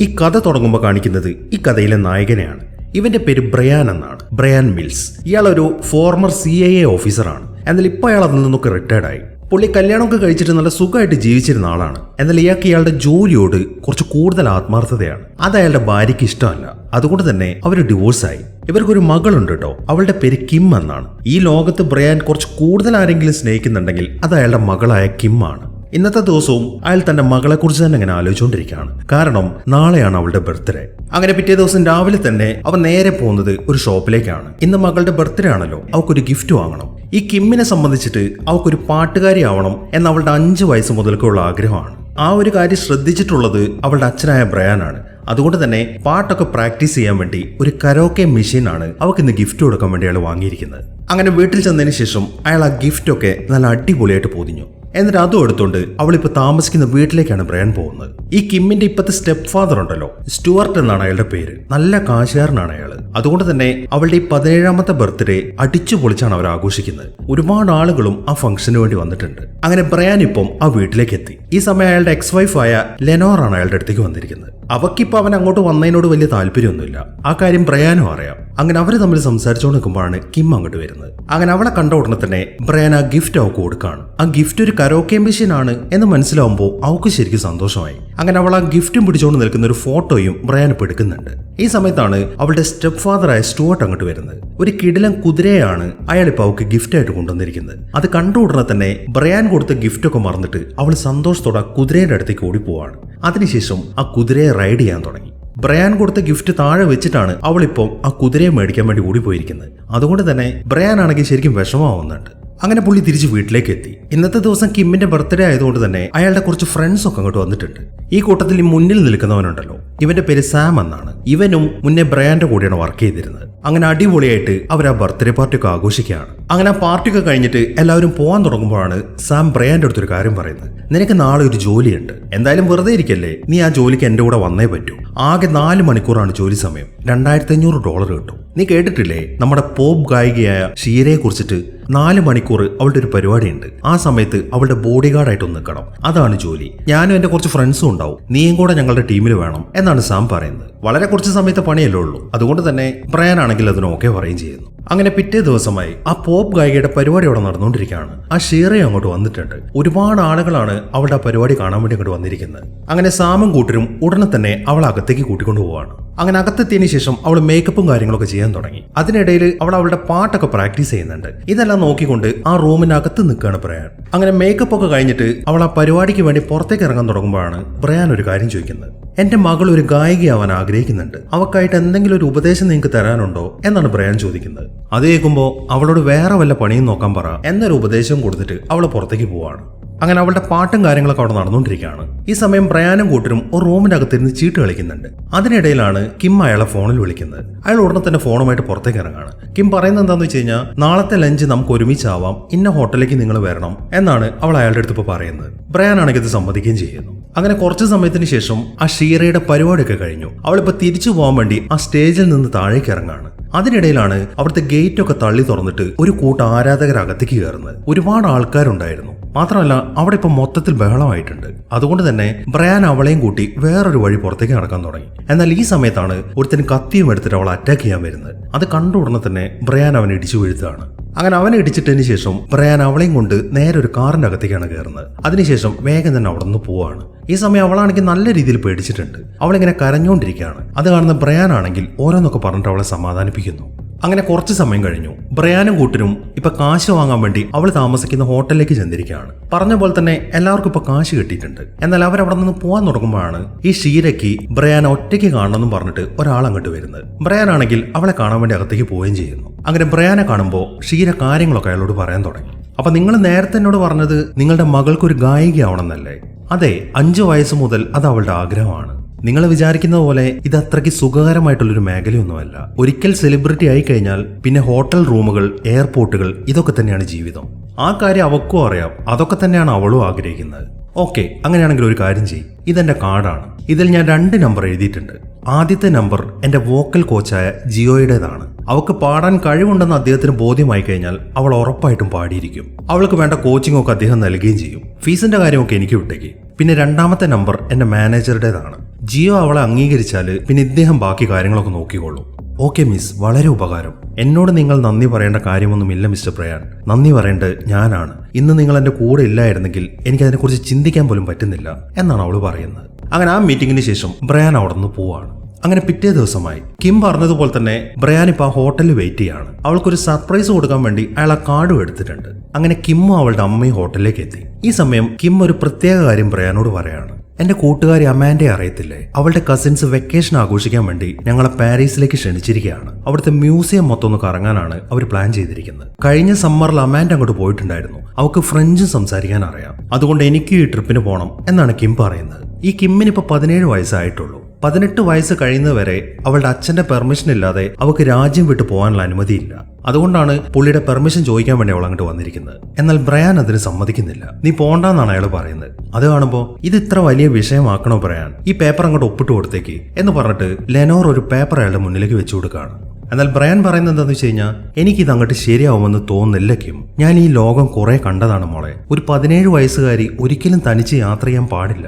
ഈ കഥ തുടങ്ങുമ്പോൾ കാണിക്കുന്നത് ഈ കഥയിലെ നായകനെയാണ്. ഇവന്റെ പേര് ബ്രയാൻ എന്നാണ്. Bryan Mills. ഇയാളൊരു ഫോർമർ CIA ഓഫീസറാണ്. എന്നാൽ ഇപ്പോൾ അയാൾ അതിൽ നിന്നൊക്കെ റിട്ടയർഡായി. പുള്ളി കല്യാണമൊക്കെ കഴിച്ചിട്ട് നല്ല സുഖമായിട്ട് ജീവിച്ചിരുന്ന ആളാണ്. എന്നാൽ ഇയാൾക്ക് ഇയാളുടെ ജോലിയോട് കുറച്ച് കൂടുതൽ ആത്മാർത്ഥതയാണ്. അത് അയാളുടെ ഭാര്യയ്ക്ക് ഇഷ്ടമല്ല. അതുകൊണ്ട് തന്നെ അവർ ഡിവോഴ്സായി. ഇവർക്കൊരു മകളുണ്ട് കേട്ടോ. അവളുടെ പേര് കിം എന്നാണ്. ഈ ലോകത്ത് ബ്രയാൻ കുറച്ച് കൂടുതൽ ആരെങ്കിലും സ്നേഹിക്കുന്നുണ്ടെങ്കിൽ അത് അയാളുടെ മകളായ കിം ആണ്. ഇന്നത്തെ ദിവസവും അയാൾ തന്റെ മകളെക്കുറിച്ച് തന്നെ ഇങ്ങനെ ആലോചിച്ചുകൊണ്ടിരിക്കുകയാണ്. കാരണം നാളെയാണ് അവളുടെ ബർത്ത്ഡേ. അങ്ങനെ പിറ്റേ ദിവസം രാവിലെ തന്നെ അവൻ നേരെ പോകുന്നത് ഒരു ഷോപ്പിലേക്കാണ്. ഇന്ന് മകളുടെ ബർത്ത്ഡേ ആണല്ലോ, അവൾക്കൊരു ഗിഫ്റ്റ് വാങ്ങണം. ഈ കിമ്മിനെ സംബന്ധിച്ചിട്ട് അവൾക്കൊരു പാട്ടുകാരി ആവണം എന്ന അവളുടെ 5 വയസ്സ് മുതൽക്കുള്ള ആഗ്രഹമാണ്. ആ ഒരു കാര്യം ശ്രദ്ധിച്ചിട്ടുള്ളത് അവളുടെ അച്ഛനായ ബ്രയാനാണ്. അതുകൊണ്ട് തന്നെ പാട്ടൊക്കെ പ്രാക്ടീസ് ചെയ്യാൻ വേണ്ടി ഒരു കരോക്കെ മെഷീനാണ് അവൾക്ക് ഇന്ന് ഗിഫ്റ്റ് കൊടുക്കാൻ വേണ്ടി അയാൾ വാങ്ങിയിരിക്കുന്നത്. അങ്ങനെ വീട്ടിൽ ചെന്നതിന് ശേഷം അയാൾ ആ ഗിഫ്റ്റൊക്കെ നല്ല അടിപൊളിയായിട്ട് പൊതിഞ്ഞു. എന്നിട്ട് അതും എടുത്തോണ്ട് അവളിപ്പോൾ താമസിക്കുന്ന വീട്ടിലേക്കാണ് ബ്രയാൻ പോകുന്നത്. ഈ കിമ്മിന്റെ ഇപ്പോഴത്തെ സ്റ്റെപ്പ് ഫാദർ ഉണ്ടല്ലോ, സ്റ്റുവർട്ട് എന്നാണ് അയാളുടെ പേര്. നല്ല കാശുകാരനാണ് അയാൾ. അതുകൊണ്ട് തന്നെ അവളുടെ ഈ 17ാമത്തെ ബർത്ത്ഡേ അടിച്ചു പൊളിച്ചാണ് അവർ ആഘോഷിക്കുന്നത്. ഒരുപാട് ആളുകളും ആ ഫംഗ്ഷന് വേണ്ടി വന്നിട്ടുണ്ട്. അങ്ങനെ ബ്രയാൻ ഇപ്പം ആ വീട്ടിലേക്ക് എത്തി. ഈ സമയം അയാളുടെ എക്സ് വൈഫായ ലെനോറാണ് അയാളുടെ അടുത്തേക്ക് വന്നിരിക്കുന്നത്. അവക്കിപ്പോൾ അവൻ അങ്ങോട്ട് വന്നതിനോട് വലിയ താല്പര്യമൊന്നുമില്ല. ആ കാര്യം ബ്രയാനും അറിയാം. അങ്ങനെ അവർ തമ്മിൽ സംസാരിച്ചുകൊണ്ട് നിൽക്കുമ്പോഴാണ് കിം അങ്ങോട്ട് വരുന്നത്. അങ്ങനെ അവളെ കണ്ട ഉടനെ തന്നെ ബ്രയാൻ ആ ഗിഫ്റ്റ് അവൾക്ക് കൊടുക്കുകയാണ്. ആ ഗിഫ്റ്റ് ഒരു കരോക്കെ മെഷീൻ ആണ് എന്ന് മനസ്സിലാവുമ്പോൾ അവൾക്ക് ശരിക്കും സന്തോഷമായി. അങ്ങനെ അവൾ ആ ഗിഫ്റ്റും പിടിച്ചുകൊണ്ട് നിൽക്കുന്ന ഒരു ഫോട്ടോയും ബ്രയാൻ ഇപ്പോൾ എടുക്കുന്നുണ്ട്. ഈ സമയത്താണ് അവളുടെ സ്റ്റെപ്പ് ഫാദറായ സ്റ്റുവർട്ട് അങ്ങോട്ട് വരുന്നത്. ഒരു കിടിലൻ കുതിരയാണ് അയാൾ ഇപ്പോൾ അവൾക്ക് ഗിഫ്റ്റായിട്ട് കൊണ്ടുവന്നിരിക്കുന്നത്. അത് കണ്ട ഉടനെ തന്നെ ബ്രയാൻ കൊടുത്ത ഗിഫ്റ്റൊക്കെ മറന്നിട്ട് അവൾ സന്തോഷത്തോടെ ആ കുതിരയുടെ അടുത്തേക്ക് ഓടിപ്പോവാണ്. അതിനുശേഷം ആ കുതിരയെ റൈഡ് ചെയ്യാൻ തുടങ്ങി. ബ്രയാൻ കൊടുത്ത ഗിഫ്റ്റ് താഴെ വെച്ചിട്ടാണ് അവളിപ്പോൾ ആ കുതിരയെ മേടിക്കാൻ വേണ്ടി ഓടിപ്പോയിരിക്കുന്നത്. അതുകൊണ്ട് തന്നെ ബ്രയാൻ ആണെങ്കിൽ ശരിക്കും വിഷമമാവുന്നുണ്ട്. അങ്ങനെ പുള്ളി തിരിച്ച് വീട്ടിലേക്ക് എത്തി. ഇന്നത്തെ ദിവസം കിമ്മിന്റെ ബർത്ത്ഡേ ആയതുകൊണ്ട് തന്നെ അയാളുടെ കുറച്ച് ഫ്രണ്ട്സ് ഒക്കെ അങ്ങോട്ട് വന്നിട്ടുണ്ട്. ഈ കൂട്ടത്തിൽ ഈ മുന്നിൽ നിൽക്കുന്നവനുണ്ടല്ലോ, ഇവന്റെ പേര് സാം എന്നാണ്. ഇവനും മുന്നേ ബ്രയാന്റെ കൂടെയാണ് വർക്ക് ചെയ്തിരുന്നത്. അങ്ങനെ അടിപൊളിയായിട്ട് അവർ ആ ബർത്ത്ഡേ പാർട്ടിയൊക്കെ ആഘോഷിക്കുകയാണ്. അങ്ങനെ ആ പാർട്ടിയൊക്കെ കഴിഞ്ഞിട്ട് എല്ലാവരും പോകാൻ തുടങ്ങുമ്പോഴാണ് സാം ബ്രയാന്റെ അടുത്തൊരു കാര്യം പറയുന്നത്. നിനക്ക് നാളെ ഒരു ജോലിയുണ്ട്. എന്തായാലും വെറുതെ ഇരിക്കല്ലേ, നീ ആ ജോലിക്ക് എന്റെ കൂടെ വന്നേ പറ്റൂ. ആകെ 4 മണിക്കൂറാണ് ജോലി സമയം. $2500 കിട്ടും. നീ കേട്ടിട്ടില്ലേ നമ്മുടെ പോപ്പ് ഗായികയായ ഷീരയെ കുറിച്ചിട്ട്? 4 മണിക്കൂർ അവളുടെ ഒരു പരിപാടിയുണ്ട്. ആ സമയത്ത് അവളുടെ ബോഡി ഗാർഡായിട്ട് നിൽക്കണം. അതാണ് ജോലി. ഞാനും എന്റെ കുറച്ച് ഫ്രണ്ട്സും ഉണ്ടാവും. നീയും കൂടെ ഞങ്ങളുടെ ടീമിൽ വേണം എന്നാണ് സാം പറയുന്നത്. വളരെ കുറച്ച് സമയത്തെ പണിയല്ലേ ഉള്ളൂ. അതുകൊണ്ട് തന്നെ ബ്രയാൻ ആണെങ്കിൽ അതിന് ഓക്കെ പറയുകയും ചെയ്യുന്നു. അങ്ങനെ പിറ്റേ ദിവസമായി ആ പോപ്പ് ഗായികയുടെ പരിപാടി അവിടെ നടന്നുകൊണ്ടിരിക്കുകയാണ്. ആ ഷീറയും അങ്ങോട്ട് വന്നിട്ടുണ്ട്. ഒരുപാട് ആളുകളാണ് അവളുടെ ആ പരിപാടി കാണാൻ വേണ്ടി അങ്ങോട്ട് വന്നിരിക്കുന്നത്. അങ്ങനെ സാമും കൂട്ടരും ഉടനെ തന്നെ അവളെ അകത്തേക്ക് കൂട്ടിക്കൊണ്ടു പോവാണ്. അങ്ങനെ അകത്തെത്തിയതിനു ശേഷം അവൾ മേക്കപ്പും കാര്യങ്ങളൊക്കെ ചെയ്യാൻ തുടങ്ങി. അതിനിടയിൽ അവൾ അവളുടെ പാട്ടൊക്കെ പ്രാക്ടീസ് ചെയ്യുന്നുണ്ട്. ഇതെല്ലാം നോക്കിക്കൊണ്ട് ആ റൂമിനകത്ത് നിൽക്കുകയാണ് ബ്രയാൻ. അങ്ങനെ മേക്കപ്പ് ഒക്കെ കഴിഞ്ഞിട്ട് അവൾ ആ പരിപാടിക്ക് വേണ്ടി പുറത്തേക്ക് ഇറങ്ങാൻ തുടങ്ങുമ്പോഴാണ് ബ്രയാൻ ഒരു കാര്യം ചോദിക്കുന്നത്. എന്റെ മകൾ ഒരു ഗായികയാവാൻ ആഗ്രഹിക്കുന്നുണ്ട്. അവക്കായിട്ട് എന്തെങ്കിലും ഒരു ഉപദേശം നിങ്ങൾക്ക് തരാനുണ്ടോ എന്നാണ് ബ്രയാൻ ചോദിക്കുന്നത്. അത് കേൾക്കുമ്പോൾ അവളോട് വേറെ വല്ല പണിയും നോക്കാൻ പറ എന്നൊരു ഉപദേശം കൊടുത്തിട്ട് അവൾ പുറത്തേക്ക് പോവാണ്. അങ്ങനെ അവളുടെ പാട്ടും കാര്യങ്ങളൊക്കെ അവിടെ നടന്നുകൊണ്ടിരിക്കുകയാണ്. ഈ സമയം ബ്രയാനും കൂട്ടരും ഒരു റൂമിന്റെ അകത്തിരുന്ന് ചീട്ട് കളിക്കുന്നുണ്ട്. അതിനിടയിലാണ് കിം അയാളെ ഫോണിൽ വിളിക്കുന്നത്. അയാൾ ഉടനെ തന്നെ ഫോണുമായിട്ട് പുറത്തേക്ക് ഇറങ്ങാണ്. കിം പറയുന്നത് എന്താന്ന് വെച്ച് കഴിഞ്ഞാൽ, നാളത്തെ ലഞ്ച് നമുക്ക് ഒരുമിച്ചാവാം, ഇന്ന ഹോട്ടലിലേക്ക് നിങ്ങൾ വരണം എന്നാണ് അവൾ അയാളുടെ അടുത്ത് ഇപ്പോൾ പറയുന്നത്. ബ്രയാൻ ആണെങ്കിൽ ഇത് സമ്മതിക്കുകയും ചെയ്യുന്നു. അങ്ങനെ കുറച്ച് സമയത്തിന് ശേഷം ആ ഷീറയുടെ പരിപാടിയൊക്കെ കഴിഞ്ഞു. അവളിപ്പോൾ തിരിച്ചു പോകാൻ വേണ്ടി ആ സ്റ്റേജിൽ നിന്ന് താഴേക്ക് ഇറങ്ങാണ്. അതിനിടയിലാണ് അവിടുത്തെ ഗേറ്റ് ഒക്കെ തള്ളി തുറന്നിട്ട് ഒരു കൂട്ടം ആരാധകർ അകത്തേക്ക് കയറുന്നത്. ഒരുപാട് ആൾക്കാരുണ്ടായിരുന്നു. മാത്രമല്ല അവിടെ ഇപ്പൊ മൊത്തത്തിൽ ബഹളമായിട്ടുണ്ട്. അതുകൊണ്ട് തന്നെ ബ്രയാൻ അവളെയും കൂട്ടി വേറൊരു വഴി പുറത്തേക്ക് നടക്കാൻ തുടങ്ങി. എന്നാൽ ഈ സമയത്താണ് ഒരുത്തന് കത്തിയും എടുത്തിട്ട് അവളെ അറ്റാക്ക് ചെയ്യാൻ വരുന്നത്. അത് കണ്ട ഉടനെ തന്നെ ബ്രയാൻ അവനെ ഇടിച്ചു വീഴ്ത്തുകയാണ്. അങ്ങനെ അവനെ ഇടിച്ചിട്ടതിന് ശേഷം ബ്രയാൻ അവളെയും കൊണ്ട് നേരെ ഒരു കാറിന്റെ അകത്തേക്കാണ് കയറുന്നത്. അതിനുശേഷം വേഗം തന്നെ അവിടെ നിന്ന് പോവാണ്. ഈ സമയം അവളാണെങ്കിൽ നല്ല രീതിയിൽ പേടിച്ചിട്ടുണ്ട്. അവളിങ്ങനെ കരഞ്ഞുകൊണ്ടിരിക്കുകയാണ്. അത് കാണുന്ന ബ്രയാൻ ആണെങ്കിൽ ഓരോന്നൊക്കെ പറഞ്ഞിട്ട് അവളെ സമാധാനിപ്പിക്കുന്നു. അങ്ങനെ കുറച്ച് സമയം കഴിഞ്ഞു. ബ്രയാനും കൂട്ടരും ഇപ്പൊ കാശ് വാങ്ങാൻ വേണ്ടി അവൾ താമസിക്കുന്ന ഹോട്ടലിലേക്ക് ചെന്നിരിക്കുകയാണ്. പറഞ്ഞ പോലെ തന്നെ എല്ലാവർക്കും ഇപ്പൊ കാശ് കിട്ടിയിട്ടുണ്ട്. എന്നാൽ അവരവിടെ നിന്ന് പോകാൻ തുടങ്ങുമ്പോഴാണ് ഈ ഷീരയ്ക്ക് ബ്രയാൻ ഒറ്റയ്ക്ക് കാണണമെന്നും പറഞ്ഞിട്ട് ഒരാൾ അങ്ങോട്ട് വരുന്നത്. ബ്രയാൻ ആണെങ്കിൽ അവളെ കാണാൻ വേണ്ടി അകത്തേക്ക് പോവുകയും ചെയ്യുന്നു. അങ്ങനെ ബ്രയാനെ കാണുമ്പോൾ ഷീര കാര്യങ്ങളൊക്കെ അയാളോട് പറയാൻ തുടങ്ങി. അപ്പൊ നിങ്ങൾ നേരത്തെ എന്നോട് പറഞ്ഞത് നിങ്ങളുടെ മകൾക്കൊരു ഗായികയാവണമെന്നല്ലേ? അതെ, 5 വയസ്സ് മുതൽ അത് അവളുടെ ആഗ്രഹമാണ്. നിങ്ങൾ വിചാരിക്കുന്ന പോലെ ഇത് അത്രയ്ക്ക് സുഖകരമായിട്ടുള്ളൊരു മേഖലയൊന്നുമല്ല. ഒരിക്കൽ സെലിബ്രിറ്റി ആയി കഴിഞ്ഞാൽ പിന്നെ ഹോട്ടൽ റൂമുകൾ, എയർപോർട്ടുകൾ, ഇതൊക്കെ തന്നെയാണ് ജീവിതം. ആ കാര്യം അവൾക്കും അറിയാം. അതൊക്കെ തന്നെയാണ് അവളും ആഗ്രഹിക്കുന്നത്. ഓക്കെ, അങ്ങനെയാണെങ്കിൽ ഒരു കാര്യം ചെയ്യും. ഇതെന്റെ കാർഡാണ്. ഇതിൽ ഞാൻ 2 നമ്പർ എഴുതിയിട്ടുണ്ട്. ആദ്യത്തെ നമ്പർ എന്റെ വോക്കൽ കോച്ചായ ജിയോയുടേതാണ്. അവൾക്ക് പാടാൻ കഴിവുണ്ടെന്ന് അദ്ദേഹത്തിന് ബോധ്യമായി കഴിഞ്ഞാൽ അവൾ ഉറപ്പായിട്ടും പാടിയിരിക്കും. അവൾക്ക് വേണ്ട കോച്ചിങ് ഒക്കെ അദ്ദേഹം നൽകുകയും ചെയ്യും. ഫീസിന്റെ കാര്യമൊക്കെ എനിക്ക് വിട്ടേക്ക്. പിന്നെ 2ാമത്തെ നമ്പർ എന്റെ മാനേജറുടേതാണ്. ജിയോ അവളെ അംഗീകരിച്ചാൽ പിന്നെ ഇദ്ദേഹം ബാക്കി കാര്യങ്ങളൊക്കെ നോക്കിക്കോളും. ഓക്കെ മിസ്, വളരെ ഉപകാരം. എന്നോട് നിങ്ങൾ നന്ദി പറയേണ്ട കാര്യമൊന്നുമില്ല മിസ്റ്റർ ബ്രയാൻ. നന്ദി പറയേണ്ടത് ഞാനാണ്. ഇന്ന് നിങ്ങൾ എൻ്റെ കൂടെ ഇല്ലായിരുന്നെങ്കിൽ എനിക്കതിനെക്കുറിച്ച് ചിന്തിക്കാൻ പോലും പറ്റുന്നില്ല എന്നാണ് അവൾ പറയുന്നത്. അങ്ങനെ ആ മീറ്റിംഗിന് ശേഷം ബ്രയാൻ അവിടെ നിന്ന് പോവാണ്. അങ്ങനെ പിറ്റേ ദിവസമായി കിം പറഞ്ഞതുപോലെ തന്നെ ബ്രയാൻ ഇപ്പൊ ആ ഹോട്ടലിൽ വെയിറ്റ് ചെയ്യാണ്. അവൾക്കൊരു സർപ്രൈസ് കൊടുക്കാൻ വേണ്ടി അയാൾ ആ കാർഡും എടുത്തിട്ടുണ്ട്. അങ്ങനെ കിമ്മും അവളുടെ അമ്മയും ഹോട്ടലിലേക്ക് എത്തി. ഈ സമയം കിം ഒരു പ്രത്യേക കാര്യം ബ്രയാനോട് പറയാണ്. എന്റെ കൂട്ടുകാരി അമാൻഡെ അറിയത്തില്ലേ, അവളുടെ കസിൻസ് വെക്കേഷൻ ആഘോഷിക്കാൻ വേണ്ടി ഞങ്ങളെ പാരീസിലേക്ക് ക്ഷണിച്ചിരിക്കുകയാണ്. അവിടുത്തെ മ്യൂസിയം മൊത്തം ഒന്ന് കറങ്ങാനാണ് അവർ പ്ലാൻ ചെയ്തിരിക്കുന്നത്. കഴിഞ്ഞ സമ്മറിൽ അമാൻഡ അങ്ങോട്ട് പോയിട്ടുണ്ടായിരുന്നു. അവൾക്ക് ഫ്രഞ്ചും സംസാരിക്കാൻ അറിയാം. അതുകൊണ്ട് എനിക്ക് ഈ ട്രിപ്പിന് പോകണം എന്നാണ് കിം പറയുന്നത്. ഈ കിമ്മിന് ഇപ്പൊ 17 വയസ്സായിട്ടുള്ളൂ. 18 വയസ്സ് കഴിയുന്നവരെ അവളുടെ അച്ഛന്റെ പെർമിഷൻ ഇല്ലാതെ അവൾക്ക് രാജ്യം വിട്ടു പോകാനുള്ള അനുമതിയില്ല. അതുകൊണ്ടാണ് പുള്ളിയുടെ പെർമിഷൻ ചോദിക്കാൻ വേണ്ടി അവൾ അങ്ങോട്ട് വന്നിരിക്കുന്നത്. എന്നാൽ ബ്രയാൻ അതിന് സമ്മതിക്കുന്നില്ല. നീ പോണ്ടെന്നാണ് അയാൾ പറയുന്നത്. അത് കാണുമ്പോൾ ഇത് ഇത്ര വലിയ വിഷയമാക്കണോ ബ്രയാൻ, ഈ പേപ്പർ അങ്ങോട്ട് ഒപ്പിട്ട് കൊടുത്തേക്ക് എന്ന് പറഞ്ഞിട്ട് ലെനോർ ഒരു പേപ്പർ അയാളുടെ മുന്നിലേക്ക് വെച്ചു കൊടുക്കുകയാണ്. എന്നാൽ ബ്രയാൻ പറയുന്നത് എന്താണെന്ന് വെച്ച് കഴിഞ്ഞാൽ, എനിക്കിത് അങ്ങോട്ട് ശരിയാവുമെന്ന് തോന്നുന്നില്ല കിം. ഞാൻ ഈ ലോകം കുറെ കണ്ടതാണ് മോളെ. ഒരു 17 വയസ്സുകാരി ഒരിക്കലും തനിച്ച് യാത്ര ചെയ്യാൻ പാടില്ല.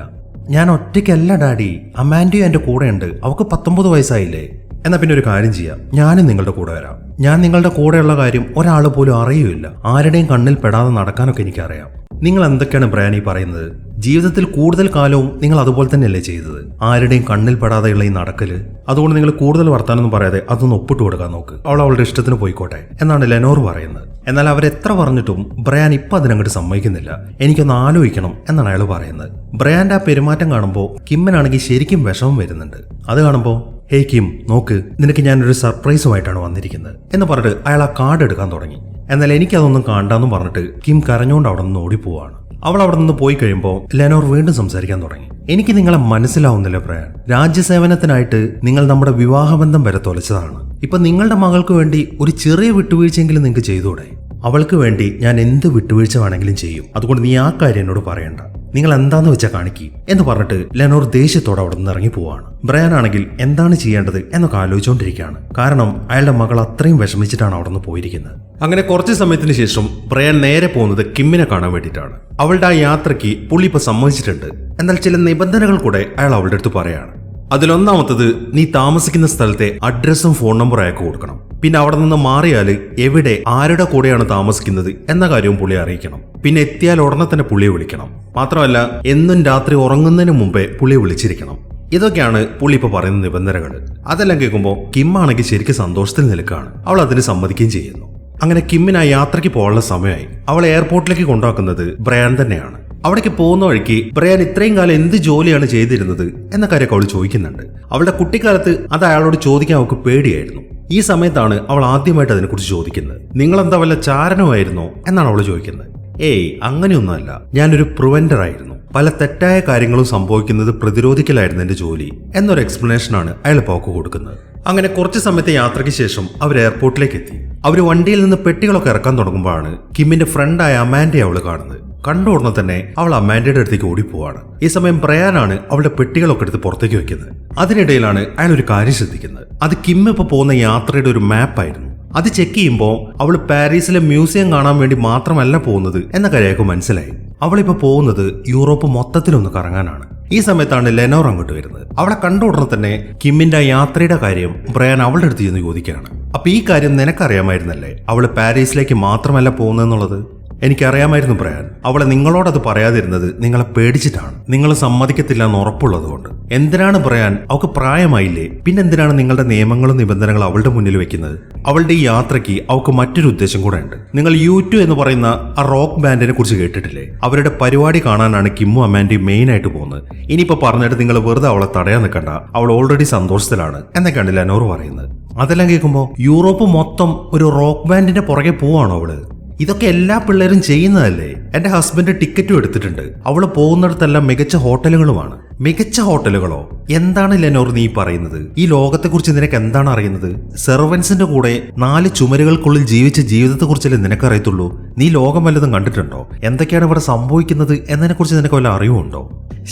ഞാൻ ഒറ്റയ്ക്കല്ല ഡാഡി, അമാൻഡയും എന്റെ കൂടെയുണ്ട്. അവൾക്ക് 19 വയസ്സായില്ലേ. എന്നാ പിന്നെ ഒരു കാര്യം ചെയ്യാം, ഞാനും നിങ്ങളുടെ കൂടെ വരാം. ഞാൻ നിങ്ങളുടെ കൂടെയുള്ള കാര്യം ഒരാൾ പോലും അറിയില്ല. ആരുടെയും കണ്ണിൽ പെടാതെ നടക്കാനൊക്കെ എനിക്കറിയാം. നിങ്ങൾ എന്തൊക്കെയാണ് ബ്രയാൻ ഈ പറയുന്നത്? ജീവിതത്തിൽ കൂടുതൽ കാലവും നിങ്ങൾ അതുപോലെ തന്നെയല്ലേ ചെയ്തത്, ആരുടെയും കണ്ണിൽ പെടാതെയുള്ള ഈ നടക്കല്. അതുകൊണ്ട് നിങ്ങൾ കൂടുതൽ വർത്താനൊന്നും പറയാതെ അതൊന്ന് ഒപ്പിട്ട് കൊടുക്കാൻ നോക്ക്. അവൾ അവളുടെ ഇഷ്ടത്തിന് പോയിക്കോട്ടെ എന്നാണ് ലെനോർ പറയുന്നത്. എന്നാൽ അവരെത്ര പറഞ്ഞിട്ടും ബ്രയാൻ ഇപ്പൊ അതിനങ്ങോട്ട് സമ്മതിക്കുന്നില്ല. എനിക്കൊന്ന് ആലോചിക്കണം എന്നാണ് അയാൾ പറയുന്നത്. ബ്രയാന്റെ ആ പെരുമാറ്റം കാണുമ്പോൾ കിമ്മിനാണെങ്കിൽ ശരിക്കും വിഷമം വരുന്നുണ്ട്. അത് കാണുമ്പോൾ, ഹേയ് കിം, നോക്ക്, നിനക്ക് ഞാനൊരു സർപ്രൈസുമായിട്ടാണ് വന്നിരിക്കുന്നത് എന്ന് പറഞ്ഞിട്ട് അയാൾ ആ കാർഡ് എടുക്കാൻ തുടങ്ങി. എന്നാൽ എനിക്കതൊന്നും കാണണ്ടെന്നും പറഞ്ഞിട്ട് കിം കരഞ്ഞുകൊണ്ട് അവിടെ നിന്ന് ഓടിപ്പോവാണ്. അവൾ അവിടെ നിന്ന് പോയി കഴിയുമ്പോൾ ലെനോർ വീണ്ടും സംസാരിക്കാൻ തുടങ്ങി. എനിക്ക് നിങ്ങളെ മനസ്സിലാവുന്നില്ല ബ്രയാൻ. രാജ്യസേവനത്തിനായിട്ട് നിങ്ങൾ നമ്മുടെ വിവാഹബന്ധം വരെ തൊലച്ചതാണ്. ഇപ്പൊ നിങ്ങളുടെ മകൾക്ക് വേണ്ടി ഒരു ചെറിയ വിട്ടുവീഴ്ചയെങ്കിലും നിങ്ങൾക്ക് ചെയ്തൂടെ? അവൾക്ക് വേണ്ടി ഞാൻ എന്ത് വിട്ടുവീഴ്ച വേണമെങ്കിലും ചെയ്യും. അതുകൊണ്ട് നീ ആ കാര്യം എന്നോട് പറയണ്ട. നിങ്ങൾ എന്താന്ന് വെച്ചാൽ കാണിക്കി എന്ന് പറഞ്ഞിട്ട് ലെനോർ ദേഷ്യത്തോടെ അവിടെ നിന്ന് ഇറങ്ങി പോവാണ്. ബ്രയാൻ ആണെങ്കിൽ എന്താണ് ചെയ്യേണ്ടത് എന്നൊക്കെ ആലോചിച്ചുകൊണ്ടിരിക്കുകയാണ്. കാരണം അയാളുടെ മകൾ അത്രയും വിഷമിച്ചിട്ടാണ് അവിടെ നിന്ന് പോയിരിക്കുന്നത്. അങ്ങനെ കുറച്ച് സമയത്തിന് ശേഷം ബ്രയാൻ നേരെ പോകുന്നത് കിമ്മിനെ കാണാൻ വേണ്ടിയിട്ടാണ്. അവളുടെ ആ യാത്രയ്ക്ക് പുള്ളി ഇപ്പൊ സമ്മതിച്ചിട്ടുണ്ട്. എന്നാൽ ചില നിബന്ധനകൾ കൂടെ അയാൾ അവളുടെ അടുത്ത് പറയാണ്. അതിലൊന്നാമത്തത്, നീ താമസിക്കുന്ന സ്ഥലത്തെ അഡ്രസ്സും ഫോൺ നമ്പറും അയക്ക് കൊടുക്കണം. പിന്നെ അവിടെ നിന്ന് മാറിയാൽ എവിടെ ആരുടെ കൂടെയാണ് താമസിക്കുന്നത് എന്ന കാര്യവും പുള്ളി അറിയിക്കണം. പിന്നെ എത്തിയാൽ ഉടനെ തന്നെ പുള്ളിയെ വിളിക്കണം. മാത്രമല്ല എന്നും രാത്രി ഉറങ്ങുന്നതിന് മുമ്പേ പുള്ളിയെ വിളിച്ചിരിക്കണം. ഇതൊക്കെയാണ് പുള്ളി ഇപ്പൊ പറയുന്ന നിബന്ധനകൾ. അതെല്ലാം കേൾക്കുമ്പോൾ കിം ആണെങ്കിൽ ശരിക്കും സന്തോഷത്തിൽ നിൽക്കുകയാണ്. അവൾ അതിന് സമ്മതിക്കുകയും ചെയ്യുന്നു. അങ്ങനെ കിമ്മിന് ആ യാത്രയ്ക്ക് പോകാനുള്ള സമയമായി. അവളെ എയർപോർട്ടിലേക്ക് കൊണ്ടാക്കുന്നത് ബ്രയാൻ തന്നെയാണ്. അവിടേക്ക് പോകുന്ന വഴിക്ക് ബ്രയാൻ ഇത്രയും കാലം എന്ത് ജോലിയാണ് ചെയ്തിരുന്നത് എന്ന കാര്യമൊക്കെ അവൾ ചോദിക്കുന്നുണ്ട്. അവളുടെ കുട്ടിക്കാലത്ത് അത് അയാളോട് ചോദിക്കാൻ അവൾക്ക് പേടിയായിരുന്നു. ഈ സമയത്താണ് അവൾ ആദ്യമായിട്ട് അതിനെക്കുറിച്ച് ചോദിക്കുന്നത്. നിങ്ങളെന്താ വല്ല ചാരനുമായിരുന്നോ എന്നാണ് അവൾ ചോദിക്കുന്നത്. ഏയ്, അങ്ങനെയൊന്നുമല്ല. ഞാനൊരു പ്രിവെന്റർ ആയിരുന്നു. പല തെറ്റായ കാര്യങ്ങളും സംഭവിക്കുന്നത് പ്രതിരോധിക്കലായിരുന്നു എന്റെ ജോലി എന്നൊരു എക്സ്പ്ലനേഷനാണ് അയാൾ പോക്ക് കൊടുക്കുന്നത്. അങ്ങനെ കുറച്ച് സമയത്തെ യാത്രയ്ക്ക് ശേഷം അവർ എയർപോർട്ടിലേക്ക് എത്തി. അവർ വണ്ടിയിൽ നിന്ന് പെട്ടികളൊക്കെ ഇറക്കാൻ തുടങ്ങുമ്പോഴാണ് കിമ്മിന്റെ ഫ്രണ്ടായ അമാൻഡയെ അവൾ കാണുന്നത്. കണ്ട ഉടനെ തന്നെ അവൾ അമാൻഡയുടെ അടുത്തേക്ക് ഓടിപ്പോവാണ്. ഈ സമയം ബ്രയാനാണ് അവളുടെ പെട്ടികളൊക്കെ എടുത്ത് പുറത്തേക്ക് വെക്കുന്നത്. അതിനിടയിലാണ് അയാൾ ഒരു കാര്യം ശ്രദ്ധിക്കുന്നത്. അത് കിം ഇപ്പൊ പോകുന്ന യാത്രയുടെ ഒരു മാപ്പായിരുന്നു. അത് ചെക്ക് ചെയ്യുമ്പോൾ അവൾ പാരീസിലെ മ്യൂസിയം കാണാൻ വേണ്ടി മാത്രമല്ല പോകുന്നത് എന്ന കാര്യമൊക്കെ മനസ്സിലായി. അവളിപ്പോ പോകുന്നത് യൂറോപ്പ് മൊത്തത്തിലൊന്ന് കറങ്ങാനാണ്. ഈ സമയത്താണ് ലെനോർ അങ്ങോട്ട് വരുന്നത്. അവളെ കണ്ട ഉടനെ തന്നെ കിമ്മിന്റെ യാത്രയുടെ കാര്യം ബ്രയാൻ അവളുടെ അടുത്ത് ചെന്ന് ചോദിക്കുകയാണ്. അപ്പൊ ഈ കാര്യം നിനക്കറിയാമായിരുന്നല്ലേ, അവള് പാരീസിലേക്ക് മാത്രമല്ല പോകുന്നതെന്നുള്ളത്? എനിക്കറിയാമായിരുന്നു ബ്രയാൻ. അവളെ നിങ്ങളോടത് പറയാതിരുന്നത് നിങ്ങളെ പേടിച്ചിട്ടാണ്. നിങ്ങൾ സമ്മതിക്കത്തില്ല എന്ന് ഉറപ്പുള്ളത് കൊണ്ട്. എന്തിനാണ് ബ്രയാൻ, അവൾക്ക് പ്രായമായില്ലേ? പിന്നെന്തിനാണ് നിങ്ങളുടെ നിയമങ്ങളും നിബന്ധനകളും അവളുടെ മുന്നിൽ വെക്കുന്നത്? അവളുടെ ഈ യാത്രയ്ക്ക് അവൾക്ക് മറ്റൊരു ഉദ്ദേശം കൂടെ ഉണ്ട്. നിങ്ങൾ U2 എന്ന് പറയുന്ന ആ റോക്ക് ബാൻഡിനെ കുറിച്ച് കേട്ടിട്ടില്ലേ? അവരുടെ പരിപാടി കാണാനാണ് കിമ്മും അമാൻഡയും മെയിൻ ആയിട്ട് പോകുന്നത്. ഇനിയിപ്പോ പറഞ്ഞിട്ട് നിങ്ങൾ വെറുതെ അവളെ തടയാൻ നിൽക്കണ്ട, അവൾ ഓൾറെഡി സന്തോഷത്തിലാണ് എന്നൊക്കെയാണ് ലെനോർ പറയുന്നത്. അതെല്ലാം കേൾക്കുമ്പോൾ യൂറോപ്പ് മൊത്തം ഒരു റോക്ക് ബാൻഡിന്റെ പുറകെ പോവാണോ അവള്? ഇതൊക്കെ എല്ലാ പിള്ളേരും ചെയ്യുന്നതല്ലേ? എന്റെ ഹസ്ബൻഡ് ടിക്കറ്റും എടുത്തിട്ടുണ്ട്. അവള് പോകുന്നിടത്തെല്ലാം മികച്ച ഹോട്ടലുകളുമാണ്. മികച്ച ഹോട്ടലുകളോ? എന്താണ് ലെനോർ നീ പറയുന്നത്? ഈ ലോകത്തെക്കുറിച്ച് നിനക്ക് എന്താണ് അറിയുന്നത്? സെർവൻസിന്റെ കൂടെ 4 ചുമരുകൾക്കുള്ളിൽ ജീവിച്ച ജീവിതത്തെക്കുറിച്ചല്ലേ നിനക്കറിയത്തുള്ളൂ. നീ ലോകം വല്ലതും കണ്ടിട്ടുണ്ടോ? എന്തൊക്കെയാണ് ഇവിടെ സംഭവിക്കുന്നത് എന്നതിനെക്കുറിച്ച് നിനക്ക് വല്ല അറിവുണ്ടോ?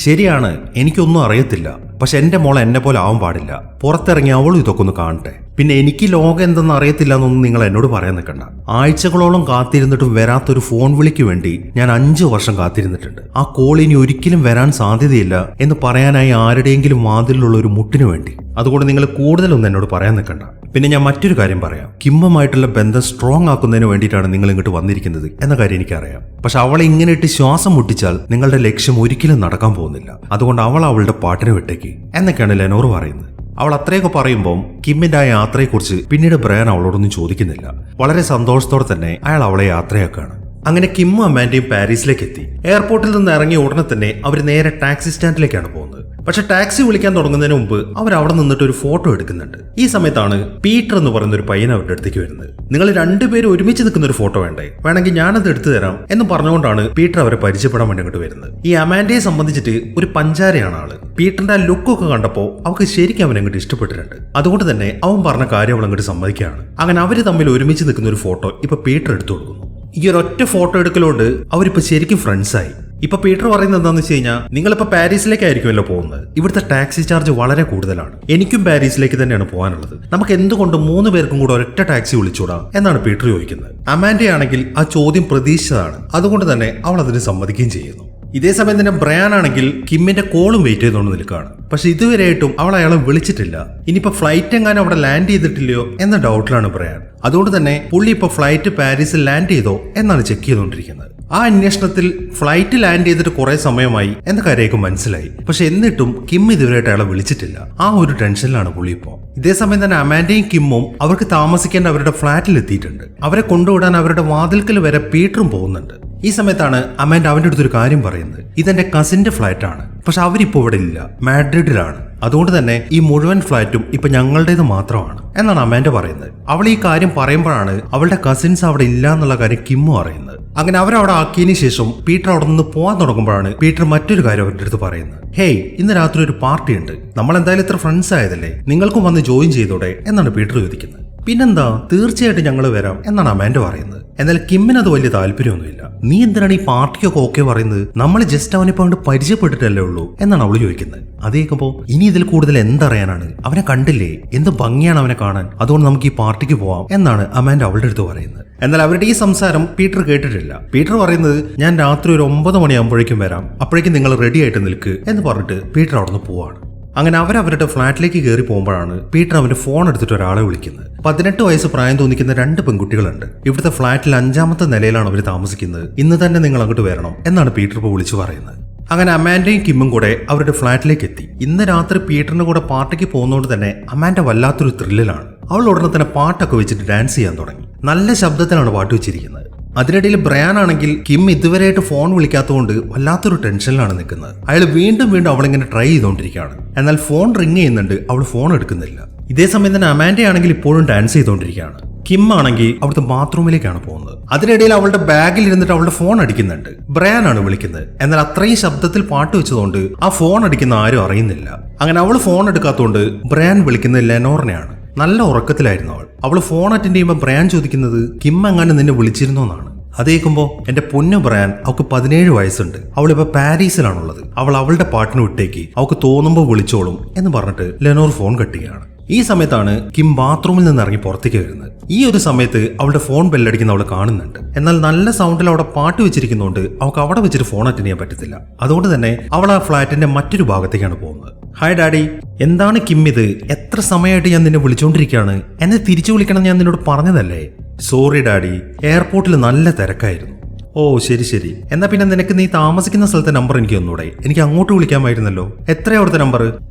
ശരിയാണ്, എനിക്കൊന്നും അറിയത്തില്ല. പക്ഷെ എന്റെ മോളെ എന്നെ പോലെ ആവാൻ പാടില്ല. പുറത്തിറങ്ങി അവളും ഇതൊക്കെ ഒന്ന് കാണട്ടെ. പിന്നെ എനിക്ക് ലോകം എന്തെന്ന് അറിയത്തില്ല എന്നൊന്നും നിങ്ങൾ എന്നോട് പറയാൻ നിൽക്കണ്ട. ആഴ്ചകളോളം കാത്തിരുന്നിട്ടും വരാത്തൊരു ഫോൺ വിളിക്ക് വേണ്ടി ഞാൻ 5 വർഷം കാത്തിരുന്നിട്ടുണ്ട്. ആ കോൾ ഇനി ഒരിക്കലും വരാൻ സാധ്യതയില്ല എന്ന് പറയാനായി ആരുടെയെങ്കിലും വാതിലുള്ള ഒരു മുട്ടിനു വേണ്ടി. അതുകൊണ്ട് നിങ്ങൾ കൂടുതലൊന്നും എന്നോട് പറയാൻ നിൽക്കണ്ട. പിന്നെ ഞാൻ മറ്റൊരു കാര്യം പറയാം. കിമ്മുമായിട്ടുള്ള ബന്ധം സ്ട്രോങ് ആക്കുന്നതിന് വേണ്ടിയിട്ടാണ് നിങ്ങൾ ഇങ്ങോട്ട് വന്നിരിക്കുന്നത് എന്ന കാര്യം എനിക്കറിയാം. പക്ഷെ അവളെ ഇങ്ങനെ ഇട്ട് ശ്വാസം മുട്ടിച്ചാൽ നിങ്ങളുടെ ലക്ഷ്യം ഒരിക്കലും നടക്കാൻ പോകുന്നില്ല. അതുകൊണ്ട് അവൾ അവളുടെ പാട്ടിനെ വിട്ടേക്ക് എന്നൊക്കെയാണ് ലെനോർ പറയുന്നത്. അവൾ അത്രയൊക്കെ പറയുമ്പോൾ കിമ്മിന്റെ ആ യാത്രയെക്കുറിച്ച് പിന്നീട് ബ്രയാൻ അവളോടൊന്നും ചോദിക്കുന്നില്ല. വളരെ സന്തോഷത്തോടെ തന്നെ അയാൾ അവളെ യാത്രയാക്കാണ്. അങ്ങനെ കിമ്മും അമാൻഡയും പാരീസിലേക്ക് എത്തി. എയർപോർട്ടിൽ നിന്ന് ഇറങ്ങിയ ഉടനെ തന്നെ അവർ നേരെ ടാക്സി സ്റ്റാൻഡിലേക്കാണ് പോകുന്നത്. പക്ഷെ ടാക്സി വിളിക്കാൻ തുടങ്ങുന്നതിന് മുമ്പ് അവർ അവിടെ നിന്നിട്ട് ഒരു ഫോട്ടോ എടുക്കുന്നുണ്ട്. ഈ സമയത്താണ് പീറ്റർ എന്ന് പറയുന്ന ഒരു പയ്യൻ അവരുടെ അടുത്തേക്ക് വരുന്നത്. നിങ്ങൾ രണ്ടുപേരും ഒരുമിച്ച് നിൽക്കുന്ന ഒരു ഫോട്ടോ വേണ്ടേ, വേണമെങ്കിൽ ഞാനത് എടുത്തു തരാം എന്ന് പറഞ്ഞുകൊണ്ടാണ് പീറ്റർ അവരെ പരിചയപ്പെടാൻ വേണ്ടി അങ്ങോട്ട് വരുന്നത്. ഈ അമാൻഡയെ സംബന്ധിച്ചിട്ട് ഒരു പഞ്ചാരയാണ് ആള്. പീറ്ററിന്റെ ആ ലുക്കൊക്കെ കണ്ടപ്പോൾ അവൾക്ക് ശരിക്കും അവൻ അങ്ങോട്ട് ഇഷ്ടപ്പെട്ടിട്ടുണ്ട്. അതുകൊണ്ട് തന്നെ അവൻ പറഞ്ഞ കാര്യം അവൾ അങ്ങോട്ട് സമ്മതിക്കുകയാണ്. അങ്ങനെ അവര് തമ്മിൽ ഒരുമിച്ച് നിൽക്കുന്ന ഒരു ഫോട്ടോ ഇപ്പൊ പീറ്റർ എടുത്തു കൊടുക്കുന്നു. ഈ ഒരൊറ്റ ഫോട്ടോ എടുക്കലോണ്ട് അവരിപ്പോ ശരിക്കും ഫ്രണ്ട്സായി. ഇപ്പൊ പീറ്റർ പറയുന്നത് എന്താണെന്ന് വെച്ച് കഴിഞ്ഞാൽ, നിങ്ങളിപ്പോ പാരീസിലേക്കായിരിക്കുമല്ലോ പോകുന്നത്, ഇവിടുത്തെ ടാക്സി ചാർജ് വളരെ കൂടുതലാണ്, എനിക്കും പാരീസിലേക്ക് തന്നെയാണ് പോകാനുള്ളത്, നമുക്ക് എന്തുകൊണ്ട് 3 പേർക്കും കൂടെ ഒരൊറ്റ ടാക്സി വിളിച്ചൂടാ എന്നാണ് പീറ്റർ ചോദിക്കുന്നത്. അമാൻഡ ആണെങ്കിൽ ആ ചോദ്യം പ്രതീക്ഷിച്ചതാണ്. അതുകൊണ്ട് തന്നെ അവൾ അതിന് സമ്മതിക്കുകയും ചെയ്യുന്നു. ഇതേ സമയം തന്നെ ബ്രയാൻ ആണെങ്കിൽ കിമ്മിന്റെ കോളും വെയിറ്റ് ചെയ്തുകൊണ്ട് നിൽക്കുകയാണ്. പക്ഷെ ഇതുവരെയായിട്ടും അവൾ അയാളെ വിളിച്ചിട്ടില്ല. ഇനിയിപ്പോ ഫ്ലൈറ്റ് എങ്ങാനും അവിടെ ലാൻഡ് ചെയ്തിട്ടില്ലയോ എന്ന ഡൗട്ടിലാണ് ബ്രയാൻ. അതുകൊണ്ട് തന്നെ പുള്ളി ഇപ്പൊ ഫ്ലൈറ്റ് പാരീസിൽ ലാൻഡ് ചെയ്തോ എന്നാണ് ചെക്ക് ചെയ്തുകൊണ്ടിരിക്കുന്നത്. ആ അന്വേഷണത്തിൽ ഫ്ലൈറ്റ് ലാൻഡ് ചെയ്തിട്ട് കുറെ സമയമായി എന്ന കാര്യമൊക്കെ മനസ്സിലായി. പക്ഷെ എന്നിട്ടും കിം ഇതുവരെയായിട്ട് അയാളെ വിളിച്ചിട്ടില്ല. ആ ഒരു ടെൻഷനിലാണ് പുള്ളി ഇപ്പോ. ഇതേ സമയം തന്നെ അമാൻഡയും കിമ്മും അവർക്ക് താമസിക്കേണ്ട അവരുടെ ഫ്ളാറ്റിൽ എത്തിയിട്ടുണ്ട്. അവരെ കൊണ്ടുവിടാൻ അവരുടെ വാതിൽക്കൽ വരെ പീറ്ററും പോകുന്നുണ്ട്. ഈ സമയത്താണ് അമാൻഡ അവന്റെ അടുത്തൊരു കാര്യം പറയുന്നത്. ഇതെന്റെ കസിന്റെ ഫ്ലാറ്റ് ആണ്, പക്ഷെ അവരിപ്പോ ഇവിടെ ഇല്ല, മാഡ്രിഡിലാണ്. അതുകൊണ്ട് തന്നെ ഈ മുഴുവൻ ഫ്ലാറ്റും ഇപ്പൊ ഞങ്ങളുടേത് മാത്രമാണ് എന്നാണ് അമാൻഡ പറയുന്നത്. അവൾ ഈ കാര്യം പറയുമ്പോഴാണ് അവളുടെ കസിൻസ് അവിടെ ഇല്ല എന്നുള്ള കാര്യം കിമ്മു അറിയുന്നത്. അങ്ങനെ അവരവിടെ ആക്കിയതിനു ശേഷം പീറ്റർ അവിടെ നിന്ന് പോകാൻ തുടങ്ങുമ്പോഴാണ് പീറ്റർ മറ്റൊരു കാര്യം അവരുടെ അടുത്ത് പറയുന്നത്. ഹേയ്, ഇന്ന് രാത്രി ഒരു പാർട്ടി ഉണ്ട്, നമ്മൾ എന്തായാലും ഇത്ര ഫ്രണ്ട്സ് ആയതല്ലേ, നിങ്ങൾക്കും വന്ന് ജോയിൻ ചെയ്തോടെ എന്നാണ് പീറ്റർ ചോദിക്കുന്നത്. പിന്നെന്താ, തീർച്ചയായിട്ടും ഞങ്ങൾ വരാം എന്നാണ് അമാൻഡ പറയുന്നത്. എന്നാൽ കിമ്മിന് അത് വലിയ താല്പര്യമൊന്നുമില്ല. നീ എന്തിനാണ് ഈ പാർട്ടിയൊക്കെ ഓക്കെ പറയുന്നത്, നമ്മൾ ജസ്റ്റ് അവനിപ്പോ അങ്ങോട്ട് പരിചയപ്പെട്ടിട്ടല്ലേ ഉള്ളൂ എന്നാണ് അവള് ചോദിക്കുന്നത്. അത് കേൾക്കുമ്പോ ഇനി ഇതിൽ കൂടുതൽ എന്തറിയാനാണ്, അവനെ കണ്ടില്ലേ, എന്ത് ഭംഗിയാണ് അവനെ കാണാൻ, അതുകൊണ്ട് നമുക്ക് ഈ പാർട്ടിക്ക് പോവാം എന്നാണ് അമാൻഡ അവളുടെ അടുത്ത് പറയുന്നത്. എന്നാൽ അവരുടെ ഈ സംസാരം പീറ്റർ കേട്ടിട്ടില്ല. പീറ്റർ പറയുന്നത്, ഞാൻ രാത്രി ഒരു 9 മണിയാകുമ്പോഴേക്കും വരാം, അപ്പോഴേക്കും നിങ്ങൾ റെഡി ആയിട്ട് നിൽക്ക് എന്ന് പറഞ്ഞിട്ട് പീറ്റർ അവിടെ നിന്ന് പോവാണ്. അങ്ങനെ അവരവരുടെ ഫ്ളാറ്റിലേക്ക് കയറി പോകുമ്പോഴാണ് പീറ്റർ അവന്റെ ഫോൺ എടുത്തിട്ട് ഒരാളെ വിളിക്കുന്നത്. 18 വയസ്സ് പ്രായം തോന്നിക്കുന്ന 2 പെൺകുട്ടികളുണ്ട്. ഇവിടുത്തെ ഫ്ളാറ്റിൽ 5ാമത്തെ നിലയിലാണ് അവർ താമസിക്കുന്നത്. ഇന്ന് തന്നെ നിങ്ങൾ അങ്ങോട്ട് വരണം എന്നാണ് പീറ്റർ ഇപ്പോൾ വിളിച്ചു പറയുന്നത്. അങ്ങനെ അമാൻഡയും കിമ്മും കൂടെ അവരുടെ ഫ്ളാറ്റിലേക്ക് എത്തി. ഇന്ന് രാത്രി പീറ്ററിന്റെ കൂടെ പാർട്ടിക്ക് പോകുന്നതുകൊണ്ട് തന്നെ അമാൻഡ വല്ലാത്തൊരു ത്രില്ലിലാണ്. അവൾ ഉടനെ തന്നെ പാട്ടൊക്കെ വെച്ചിട്ട് ഡാൻസ് ചെയ്യാൻ തുടങ്ങി. നല്ല ശബ്ദത്തിലാണ് പാട്ട് വെച്ചിരിക്കുന്നത്. അതിനിടയിൽ ബ്രയാൻ ആണെങ്കിൽ കിം ഇതുവരെയായിട്ട് ഫോൺ വിളിക്കാത്തതുകൊണ്ട് വല്ലാത്തൊരു ടെൻഷനിലാണ് നിൽക്കുന്നത്. അയാൾ വീണ്ടും അവളിങ്ങനെ ട്രൈ ചെയ്തുകൊണ്ടിരിക്കുകയാണ്. എന്നാൽ ഫോൺ റിങ് ചെയ്യുന്നുണ്ട്, അവൾ ഫോൺ എടുക്കുന്നില്ല. ഇതേ സമയം തന്നെ അമാൻഡ ആണെങ്കിൽ ഇപ്പോഴും ഡാൻസ് ചെയ്തുകൊണ്ടിരിക്കുകയാണ്. കിം ആണെങ്കിൽ അവിടുത്തെ ബാത്റൂമിലേക്കാണ് പോകുന്നത്. അതിനിടയിൽ അവളുടെ ബാഗിൽ ഇരുന്നിട്ട് അവളുടെ ഫോൺ അടിക്കുന്നുണ്ട്. ബ്രയാൻ ആണ് വിളിക്കുന്നത്. എന്നാൽ അത്രയും ശബ്ദത്തിൽ പാട്ട് വെച്ചതുകൊണ്ട് ആ ഫോൺ അടിക്കുന്ന ആരും അറിയുന്നില്ല. അങ്ങനെ അവൾ ഫോൺ എടുക്കാത്തതുകൊണ്ട് ബ്രയാൻ വിളിക്കുന്നത് ലെനോറിനെയാണ്. നല്ല ഉറക്കത്തിലായിരുന്നു അവൾ. അവൾ ഫോൺ അറ്റൻഡ് ചെയ്യുമ്പോൾ ബ്രയാൻ ചോദിക്കുന്നത്, കിം എങ്ങനെ നിന്നെ വിളിച്ചിരുന്നോ എന്നാണ്. അത് കേൾക്കുമ്പോൾ എന്റെ പൊന്നു ബ്രയാൻ, അവൾക്ക് 17 വയസ്സുണ്ട്, അവളിപ്പോ പാരീസിലാണുള്ളത്, അവൾ അവളുടെ പാട്ടിന് വിട്ടേക്ക്, അവൾക്ക് തോന്നുമ്പോൾ വിളിച്ചോളും എന്ന് പറഞ്ഞിട്ട് ലെനോർ ഫോൺ കട്ടുകയാണ്. ഈ സമയത്താണ് കിം ബാത്റൂമിൽ നിന്ന് ഇറങ്ങി പുറത്തേക്ക് വരുന്നത്. ഈ ഒരു സമയത്ത് അവളുടെ ഫോൺ ബെല്ലടിക്കുന്ന അവൾ കാണുന്നുണ്ട്. എന്നാൽ നല്ല സൗണ്ടിൽ അവിടെ പാട്ട് വെച്ചിരിക്കുന്നതുകൊണ്ട് അവൾക്ക് അവിടെ വെച്ചിട്ട് ഫോൺ അറ്റൻഡ് ചെയ്യാൻ പറ്റത്തില്ല. അതുകൊണ്ട് തന്നെ അവൾ ആ ഫ്ലാറ്റിന്റെ മറ്റൊരു ഭാഗത്തേക്കാണ് പോകുന്നത്. ഹായ് ഡാഡി, എന്താണ് കിം ഇത്, എത്ര സമയമായിട്ട് ഞാൻ നിന്നെ വിളിച്ചോണ്ടിരിക്കുകയാണ്, എന്നെ തിരിച്ചു വിളിക്കണം ഞാൻ നിന്നോട് പറഞ്ഞതല്ലേ. സോറി ഡാഡി, എയർപോർട്ടിൽ നല്ല തിരക്കായിരുന്നു. ഓ ശരി, എന്നാ പിന്നെ നിനക്ക് നീ താമസിക്കുന്ന സ്ഥലത്തെ നമ്പർ എനിക്ക് തന്നൂടെ, എനിക്ക് അങ്ങോട്ട് വിളിക്കാമായിരുന്നല്ലോ. എത്രയാ അവിടുത്തെ നമ്പർ?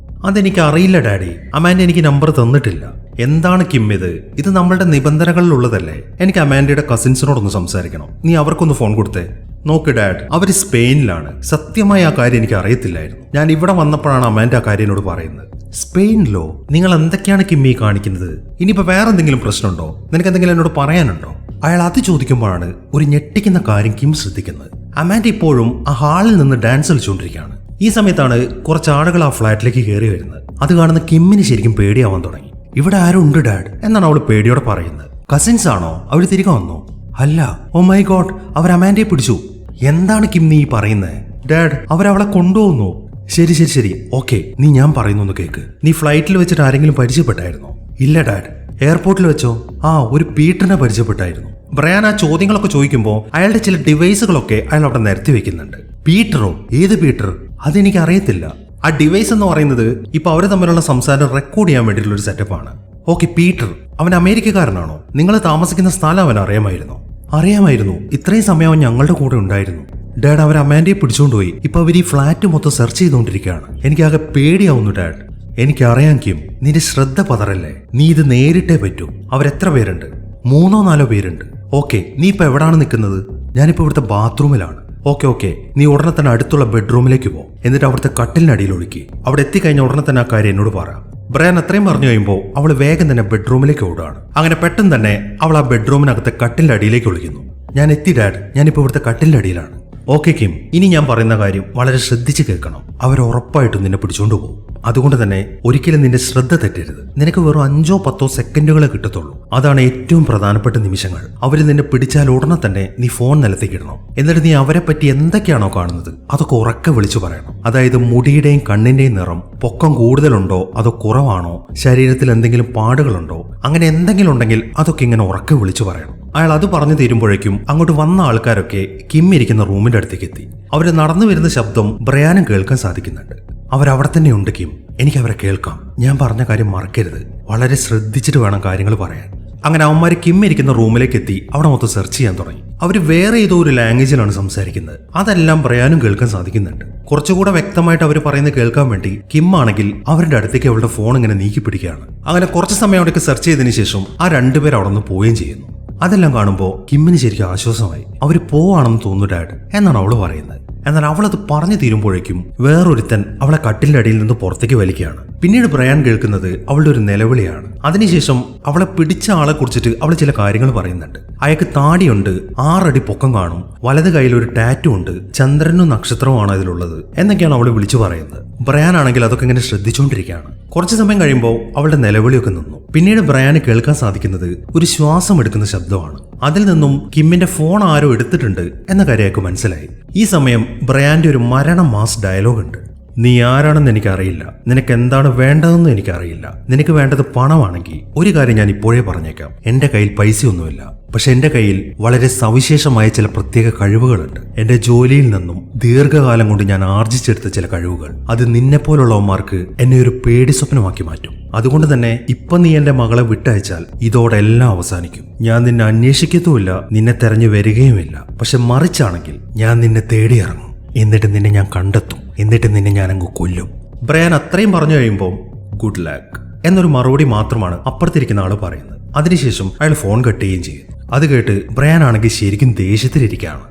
അതെനിക്ക് അറിയില്ല ഡാഡി, അമാൻഡ എനിക്ക് നമ്പർ തന്നിട്ടില്ല. എന്താണ് കിം ഇത് നമ്മളുടെ നിബന്ധനകളിലുള്ളതല്ലേ. എനിക്ക് അമാൻഡയുടെ കസിൻസിനോടൊന്ന് സംസാരിക്കണം, നീ അവർക്കൊന്ന് ഫോൺ കൊടുത്തേ. നോക്ക് ഡാഡ്, അവര് സ്പെയിനിലാണ്. സത്യമായ ആ കാര്യം എനിക്ക് അറിയത്തില്ലായിരുന്നു. ഞാൻ ഇവിടെ വന്നപ്പോഴാണ് അമാൻഡ ആ കാര്യം എന്നോട് പറയുന്നത്. സ്പെയിനിലോ? നിങ്ങൾ എന്തൊക്കെയാണ് കിമ്മി കാണിക്കുന്നത്? ഇനിയിപ്പോ വേറെ എന്തെങ്കിലും പ്രശ്നമുണ്ടോ? നിനക്ക് എന്തെങ്കിലും എന്നോട് പറയാനുണ്ടോ? അയാൾ അത് ചോദിക്കുമ്പോഴാണ് ഒരു ഞെട്ടിക്കുന്ന കാര്യം കിം ശ്രദ്ധിക്കുന്നത്. അമാൻഡ ഇപ്പോഴും ആ ഹാളിൽ നിന്ന് ഡാൻസ് കളിച്ചുകൊണ്ടിരിക്കുകയാണ്. ഈ സമയത്താണ് കുറച്ച് ആളുകൾ ആ ഫ്ലാറ്റിലേക്ക് കയറി വരുന്നത്. അത് കാണുന്ന കിമ്മിന് ശരിക്കും പേടിയാവാൻ തുടങ്ങി. ഇവിടെ ആരും ഉണ്ട് ഡാഡ് എന്നാണ് അവൾ പേടിയോടെ പറയുന്നത്. കസിൻസ് ആണോ? അവർ തിരികെ വന്നോ? അല്ല. ഓ മൈ ഗോഡ്, അവർ അമാൻഡയെ പിടിച്ചു. എന്താണ് കിം നീ പറയുന്നത്? ഡാഡ്, അവരവളെ കൊണ്ടുപോകുന്നു. ശരി ഓക്കെ, നീ ഞാൻ പറയുന്നു കേക്ക്. നീ ഫ്ലൈറ്റിൽ വെച്ചിട്ട് ആരെങ്കിലും പരിചയപ്പെട്ടായിരുന്നോ? ഇല്ല ഡാഡ്, എയർപോർട്ടിൽ വെച്ചോ? ആ, ഒരു പീറ്ററിനെ പരിചയപ്പെട്ടായിരുന്നു. ബ്രയാൻ ആ ചോദ്യങ്ങളൊക്കെ ചോദിക്കുമ്പോൾ അയാളുടെ ചില ഡിവൈസുകളൊക്കെ അയാൾ അവിടെ നിരത്തി വെക്കുന്നുണ്ട്. പീറ്ററോ? ഏത് പീറ്റർ? അതെനിക്ക് അറിയത്തില്ല. ആ ഡിവൈസ് എന്ന് പറയുന്നത് ഇപ്പൊ അവര് തമ്മിലുള്ള സംസാരം റെക്കോർഡ് ചെയ്യാൻ വേണ്ടിയിട്ടുള്ള ഒരു സെറ്റപ്പാണ്. ഓക്കെ, പീറ്റർ അവൻ അമേരിക്കക്കാരനാണോ? നിങ്ങൾ താമസിക്കുന്ന സ്ഥലം അവൻ അറിയാമായിരുന്നോ? അറിയാമായിരുന്നു. ഇത്രയും സമയം അവൻ ഞങ്ങളുടെ കൂടെ ഉണ്ടായിരുന്നു. ഡാഡ്, അവർ അമാൻഡയെ പിടിച്ചുകൊണ്ടുപോയി. ഇപ്പൊ അവർ ഈ ഫ്ലാറ്റ് മൊത്തം സെർച്ച് ചെയ്തുകൊണ്ടിരിക്കുകയാണ്. എനിക്കാകെ പേടിയാവുന്നു ഡാഡ്. എനിക്കറിയാം കിം, നിന്റെ ശ്രദ്ധ പതറല്ലേ. നീ ഇത് നേരിട്ടേ പറ്റൂ. അവരെത്ര പേരുണ്ട്? 3-4 പേരുണ്ട്. ഓക്കെ, നീ ഇപ്പൊ എവിടാണ് നിൽക്കുന്നത്? ഞാനിപ്പോ ഇവിടുത്തെ ബാത്റൂമിലാണ്. ഓക്കെ, നീ ഉടനെ തന്നെ അടുത്തുള്ള ബെഡ്റൂമിലേക്ക് പോ. എന്നിട്ട് അവിടുത്തെ കട്ടിലിനടിയിൽ ഒഴുക്കി. അവിടെ എത്തിക്കഴിഞ്ഞ ഉടനെ തന്നെ ആ കാര്യം എന്നോട് പറ. ബ്രയാൻ അത്രയും പറഞ്ഞു കഴിയുമ്പോൾ അവൾ വേഗം തന്നെ ബെഡ്റൂമിലേക്ക് ഓടുകയാണ്. അങ്ങനെ പെട്ടെന്ന് തന്നെ അവൾ ആ ബെഡ്റൂമിനകത്തെ കട്ടിലിന്റെ അടിയിലേക്ക് ഒളിക്കുന്നു. ഞാൻ എത്തി ഡാഡ്, ഞാനിപ്പോ ഇവിടുത്തെ കട്ടിലിന്റെ അടിയിലാണ്. ഓക്കെ കിം, ഇനി ഞാൻ പറയുന്ന കാര്യം വളരെ ശ്രദ്ധിച്ച് കേൾക്കണം. അവർ ഉറപ്പായിട്ടും നിന്നെ പിടിച്ചോണ്ട് പോകും. അതുകൊണ്ട് തന്നെ ഒരിക്കലും നിന്റെ ശ്രദ്ധ തെറ്റരുത്. നിനക്ക് വെറും 5-10 സെക്കൻഡുകളെ കിട്ടത്തുള്ളൂ. അതാണ് ഏറ്റവും പ്രധാനപ്പെട്ട നിമിഷങ്ങൾ. അവർ നിന്നെ പിടിച്ചാൽ ഉടനെ തന്നെ നീ ഫോൺ നിലത്തേക്ക് ഇടണം. എന്നിട്ട് നീ അവരെ പറ്റി എന്തൊക്കെയാണോ കാണുന്നത് അതൊക്കെ ഉറക്കെ വിളിച്ചു പറയണം. അതായത് മുടിയുടെയും കണ്ണിന്റെയും നിറം, പൊക്കം കൂടുതലുണ്ടോ അതോ കുറവാണോ, ശരീരത്തിൽ എന്തെങ്കിലും പാടുകളുണ്ടോ, അങ്ങനെ എന്തെങ്കിലും ഉണ്ടെങ്കിൽ അതൊക്കെ ഇങ്ങനെ ഉറക്കെ വിളിച്ചു പറയണം. അയാൾ അത് പറഞ്ഞു തീരുമ്പോഴേക്കും അങ്ങോട്ട് വന്ന ആൾക്കാരൊക്കെ കിം ഇരിക്കുന്ന റൂമിന്റെ അടുത്തേക്ക് എത്തി. അവര് നടന്നു വരുന്ന ശബ്ദം ബ്രയാനും കേൾക്കാൻ സാധിക്കുന്നുണ്ട്. അവരവിടെ തന്നെ ഉണ്ട് കിം, എനിക്ക് അവരെ കേൾക്കാം. ഞാൻ പറഞ്ഞ കാര്യം മറക്കരുത്. വളരെ ശ്രദ്ധിച്ചിട്ട് വേണം കാര്യങ്ങൾ പറയാൻ. അങ്ങനെ അവന്മാര് കിം ഇരിക്കുന്ന റൂമിലേക്ക് എത്തി അവിടെ മൊത്തം സെർച്ച് ചെയ്യാൻ തുടങ്ങി. അവര് വേറെ ഏതോ ഒരു ലാംഗ്വേജിലാണ് സംസാരിക്കുന്നത്. അതെല്ലാം ബ്രയാനും കേൾക്കാൻ സാധിക്കുന്നുണ്ട്. കുറച്ചുകൂടെ വ്യക്തമായിട്ട് അവർ പറയുന്നത് കേൾക്കാൻ വേണ്ടി കിം ആണെങ്കിൽ അവരുടെ അടുത്തേക്ക് അവളുടെ ഫോൺ ഇങ്ങനെ നീക്കി പിടിക്കുകയാണ്. അങ്ങനെ കുറച്ച് സമയം അവിടേക്ക് സെർച്ച് ചെയ്തതിനു ശേഷം ആ രണ്ടുപേർ അവിടെ നിന്ന് പോവുകയും ചെയ്യുന്നു. അതെല്ലാം കാണുമ്പോൾ കിമ്മിന് ശരിക്കും ആശ്വാസമായി. അവര് പോവാണെന്ന് തോന്നുന്നു ഡാഡ് എന്നാണ് അവള് പറയുന്നത്. എന്നാൽ അവളത് പറഞ്ഞു തീരുമ്പോഴേക്കും വേറൊരുത്തൻ അവളെ കട്ടിലിന്റെ അടിയിൽ നിന്ന് പുറത്തേക്ക് വലിക്കുകയാണ്. പിന്നീട് ബ്രയാൻ കേൾക്കുന്നത് അവളുടെ ഒരു നിലവിളിയാണ്. അതിനുശേഷം അവളെ പിടിച്ച ആളെ കുറിച്ചിട്ട് അവൾ ചില കാര്യങ്ങൾ പറയുന്നുണ്ട്. അയാൾക്ക് താടിയുണ്ട്, 6 അടി പൊക്കം കാണും, വലത് കയ്യിൽ ഒരു ടാറ്റു ഉണ്ട്, ചന്ദ്രനും നക്ഷത്രവുമാണ് അതിലുള്ളത് എന്നൊക്കെയാണ് അവള് വിളിച്ചു പറയുന്നത്. ബ്രയാൻ ആണെങ്കിൽ അതൊക്കെ ഇങ്ങനെ ശ്രദ്ധിച്ചുകൊണ്ടിരിക്കുകയാണ്. കുറച്ചു സമയം കഴിയുമ്പോൾ അവളുടെ നിലവിളിയൊക്കെ നിന്നു. പിന്നീട് ബ്രയാന് കേൾക്കാൻ സാധിക്കുന്നത് ഒരു ശ്വാസം എടുക്കുന്ന ശബ്ദമാണ്. അതിൽ നിന്നും കിമ്മിന്റെ ഫോൺ ആരോ എടുത്തിട്ടുണ്ട് എന്ന കാര്യമൊക്കെ മനസ്സിലായി. ഈ സമയം ബ്രയാന്റെ ഒരു മരണ മാസ് ഡയലോഗ് ഉണ്ട്. നീ ആരാണെന്ന് എനിക്കറിയില്ല, നിനക്ക് എന്താണ് വേണ്ടതെന്ന് എനിക്കറിയില്ല. നിനക്ക് വേണ്ടത് പണമാണെങ്കിൽ ഒരു കാര്യം ഞാൻ ഇപ്പോഴേ പറഞ്ഞേക്കാം, എന്റെ കയ്യിൽ പൈസയൊന്നുമില്ല. പക്ഷെ എന്റെ കയ്യിൽ വളരെ സവിശേഷമായ ചില പ്രത്യേക കഴിവുകളുണ്ട്. എന്റെ ജോലിയിൽ നിന്നും ദീർഘകാലം കൊണ്ട് ഞാൻ ആർജിച്ചെടുത്ത ചില കഴിവുകൾ. അത് നിന്നെപ്പോലുള്ളവന്മാർക്ക് എന്നെ ഒരു പേടി സ്വപ്നമാക്കി മാറ്റും. അതുകൊണ്ട് തന്നെ ഇപ്പൊ നീ എന്റെ മകളെ വിട്ടയച്ചാൽ ഇതോടെ എല്ലാം അവസാനിക്കും. ഞാൻ നിന്നെ അന്വേഷിക്കത്തുമില്ല, നിന്നെ തെരഞ്ഞു വരികയുമില്ല. പക്ഷെ മറിച്ചാണെങ്കിൽ ഞാൻ നിന്നെ തേടിയിറങ്ങും. എന്നിട്ട് നിന്നെ ഞാൻ കണ്ടെത്തും. എന്നിട്ട് നിന്നെ ഞാൻ അങ്ങ് കൊല്ലും. ബ്രയാൻ അത്രയും പറഞ്ഞു കഴിയുമ്പോൾ ഗുഡ് ലക്ക് എന്നൊരു മറുപടി മാത്രമാണ് അപ്പുറത്തിരിക്കുന്ന ആള് പറയുന്നത്. അതിനുശേഷം അയാൾ ഫോൺ കട്ട് ചെയ്യുകയും ചെയ്യും. അത് കേട്ട് ബ്രയാൻ ആണെങ്കിൽ ശരിക്കും ദേഷ്യത്തിലിരിക്കുകയാണ്.